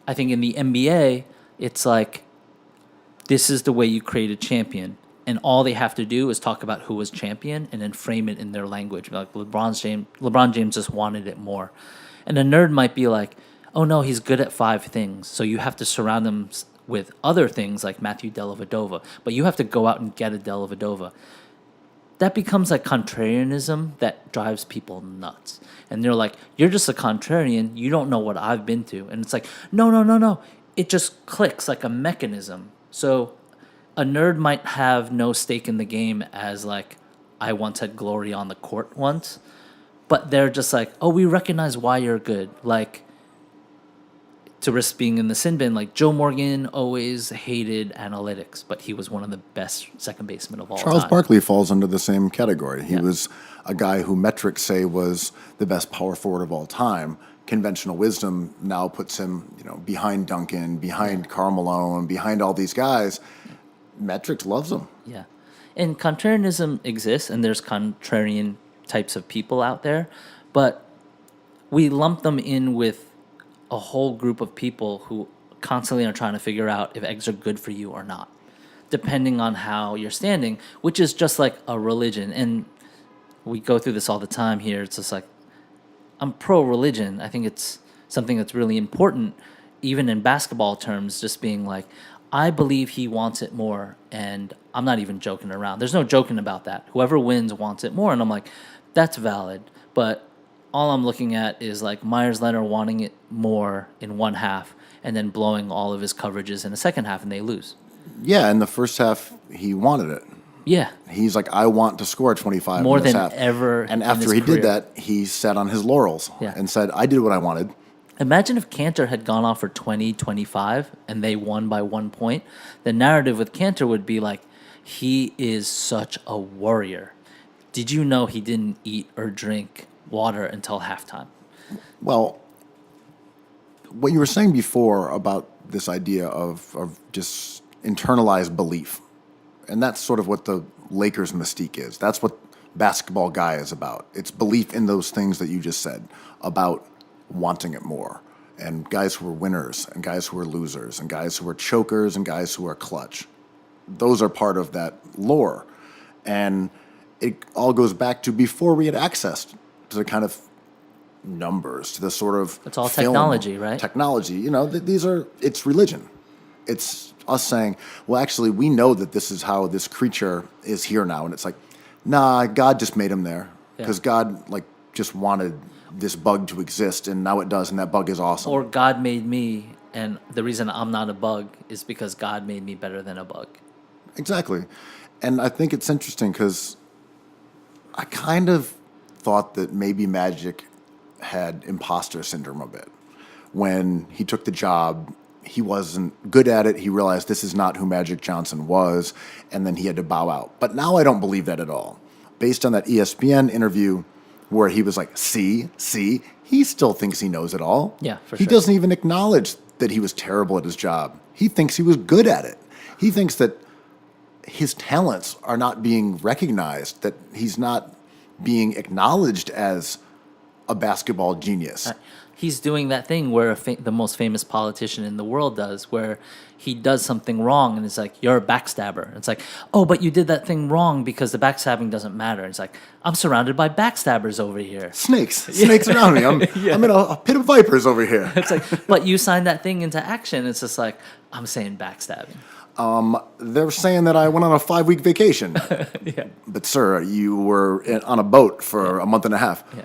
I think in the NBA, it's like this is the way you create a champion. And all they have to do is talk about who was champion and then frame it in their language. Like LeBron James just wanted it more. And a nerd might be like, oh no, he's good at 5 things. So you have to surround them with other things like Matthew Dellavedova. But you have to go out and get a Dellavedova. That becomes like contrarianism that drives people nuts. And they're like, you're just a contrarian. You don't know what I've been to. And it's like, no. It just clicks like a mechanism. So a nerd might have no stake in the game as like, I once had glory on the court once. But they're just like, oh, we recognize why you're good. Like, to risk being in the sin bin, like Joe Morgan always hated analytics, but he was one of the best second basemen of all Charles time. Barkley falls under the same category. He Yeah. was a guy who metrics say was the best power forward of all time. Conventional wisdom now puts him, behind Duncan, behind Karl Malone, behind all these guys. Metrics loves him. Yeah. And contrarianism exists, and there's contrarian types of people out there, but we lump them in with a whole group of people who constantly are trying to figure out if eggs are good for you or not, depending on how you're standing, which is just like a religion. And we go through this all the time here. It's just like, I'm pro-religion. I think it's something that's really important, even in basketball terms, just being like, I believe he wants it more, and I'm not even joking around. There's no joking about that. Whoever wins wants it more, and I'm like, that's valid, but all I'm looking at is like Myers Leonard wanting it more in one half and then blowing all of his coverages in the second half and they lose. Yeah, in the first half, he wanted it. Yeah. He's like, I want to score 25 More in this than half. ever And in after his he career. did that, he sat on his laurels and said, I did what I wanted. Imagine if Cantor had gone off for 20, 25 and they won by 1 point. The narrative with Cantor would be like, he is such a warrior. Did you know he didn't eat or drink water until halftime? Well, what you were saying before about this idea of just internalized belief, and that's sort of what the Lakers mystique is. That's what basketball guy is about. It's belief in those things that you just said about wanting it more. And guys who are winners and guys who are losers and guys who are chokers and guys who are clutch. Those are part of that lore. And it all goes back to before we had access to the kind of numbers, to the sort of It's all film, technology, right? Technology. It's religion. It's us saying, well, actually, we know that this is how this creature is here now. And it's like, nah, God just made him there. Because God, just wanted this bug to exist, and now it does, and that bug is awesome. Or God made me, and the reason I'm not a bug is because God made me better than a bug. Exactly. And I think it's interesting because I kind of thought that maybe Magic had imposter syndrome a bit. When he took the job, he wasn't good at it. He realized this is not who Magic Johnson was, and then he had to bow out. But now I don't believe that at all. Based on that ESPN interview where he was like, see, he still thinks he knows it all. Yeah, for He sure. doesn't even acknowledge that he was terrible at his job. He thinks he was good at it. He thinks that his talents are not being recognized, that he's not being acknowledged as a basketball genius. He's doing that thing where the most famous politician in the world does, where he does something wrong and it's like, you're a backstabber. It's like, oh, but you did that thing wrong because the backstabbing doesn't matter. It's like, I'm surrounded by backstabbers over here. Snakes around me. I'm in a pit of vipers over here. It's like, but you signed that thing into action. It's just like, I'm saying backstabbing. They're saying that I went on a 5-week vacation. Yeah. But, sir, you were on a boat for a month and a half. Yeah.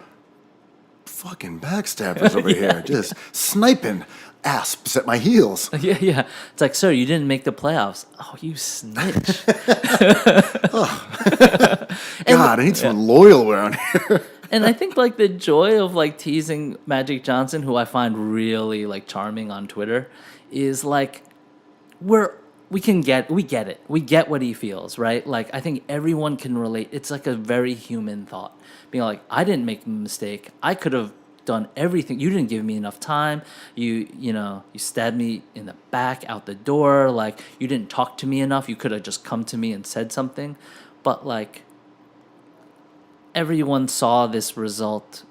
Fucking backstabbers over here, just sniping asps at my heels. Yeah. It's like, sir, you didn't make the playoffs. Oh, you snitch. God, I need someone loyal around here. And I think the joy of teasing Magic Johnson, who I find really charming on Twitter, is we're we get it. We get what he feels, right? Like, I think everyone can relate. It's like a very human thought. Being like, I didn't make a mistake. I could have done everything. You didn't give me enough time. You stabbed me in the back out the door. Like, you didn't talk to me enough. You could have just come to me and said something. But like, everyone saw this result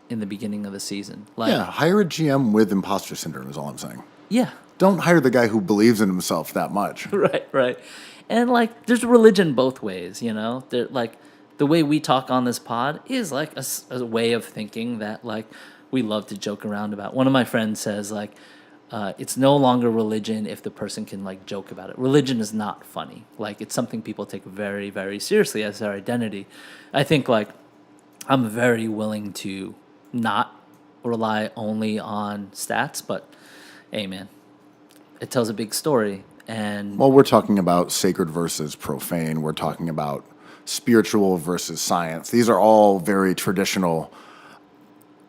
in the beginning of the season. Like, Yeah, hire a GM with imposter syndrome is all I'm saying. yeah. Don't hire the guy who believes in himself that much. Right. And like, there's religion both ways, you know? There, like, the way we talk on this pod is like a way of thinking that like we love to joke around about. One of my friends says like, it's no longer religion if the person can like joke about it. Religion is not funny. Like, it's something people take very, very seriously as their identity. I think like I'm very willing to not rely only on stats, but hey, man, it tells a big story. And Well, we're talking about sacred versus profane. We're talking about spiritual versus science. These are all very traditional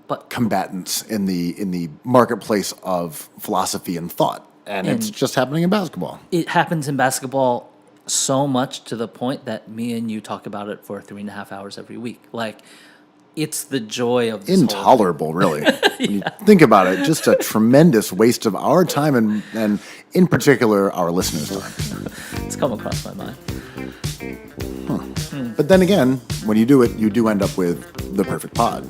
but combatants in the marketplace of philosophy and thought. And it's just happening in basketball. it happens in basketball so much to the point that me and you talk about it for 3.5 hours every week. Like, it's the joy of this whole Intolerable, really. When you think about it, just a tremendous waste of our time and in particular, our listeners' time. It's come across my mind. But then again, when you do it, you do end up with the perfect pod.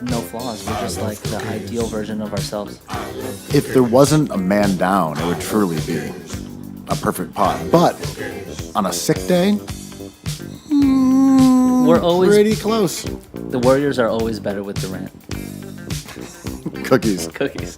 No flaws. We're just like the ideal version of ourselves. If there wasn't a man down, it would truly be a perfect pod. But on a sick day, We're always pretty close. the Warriors are always better with Durant. Cookies. Cookies.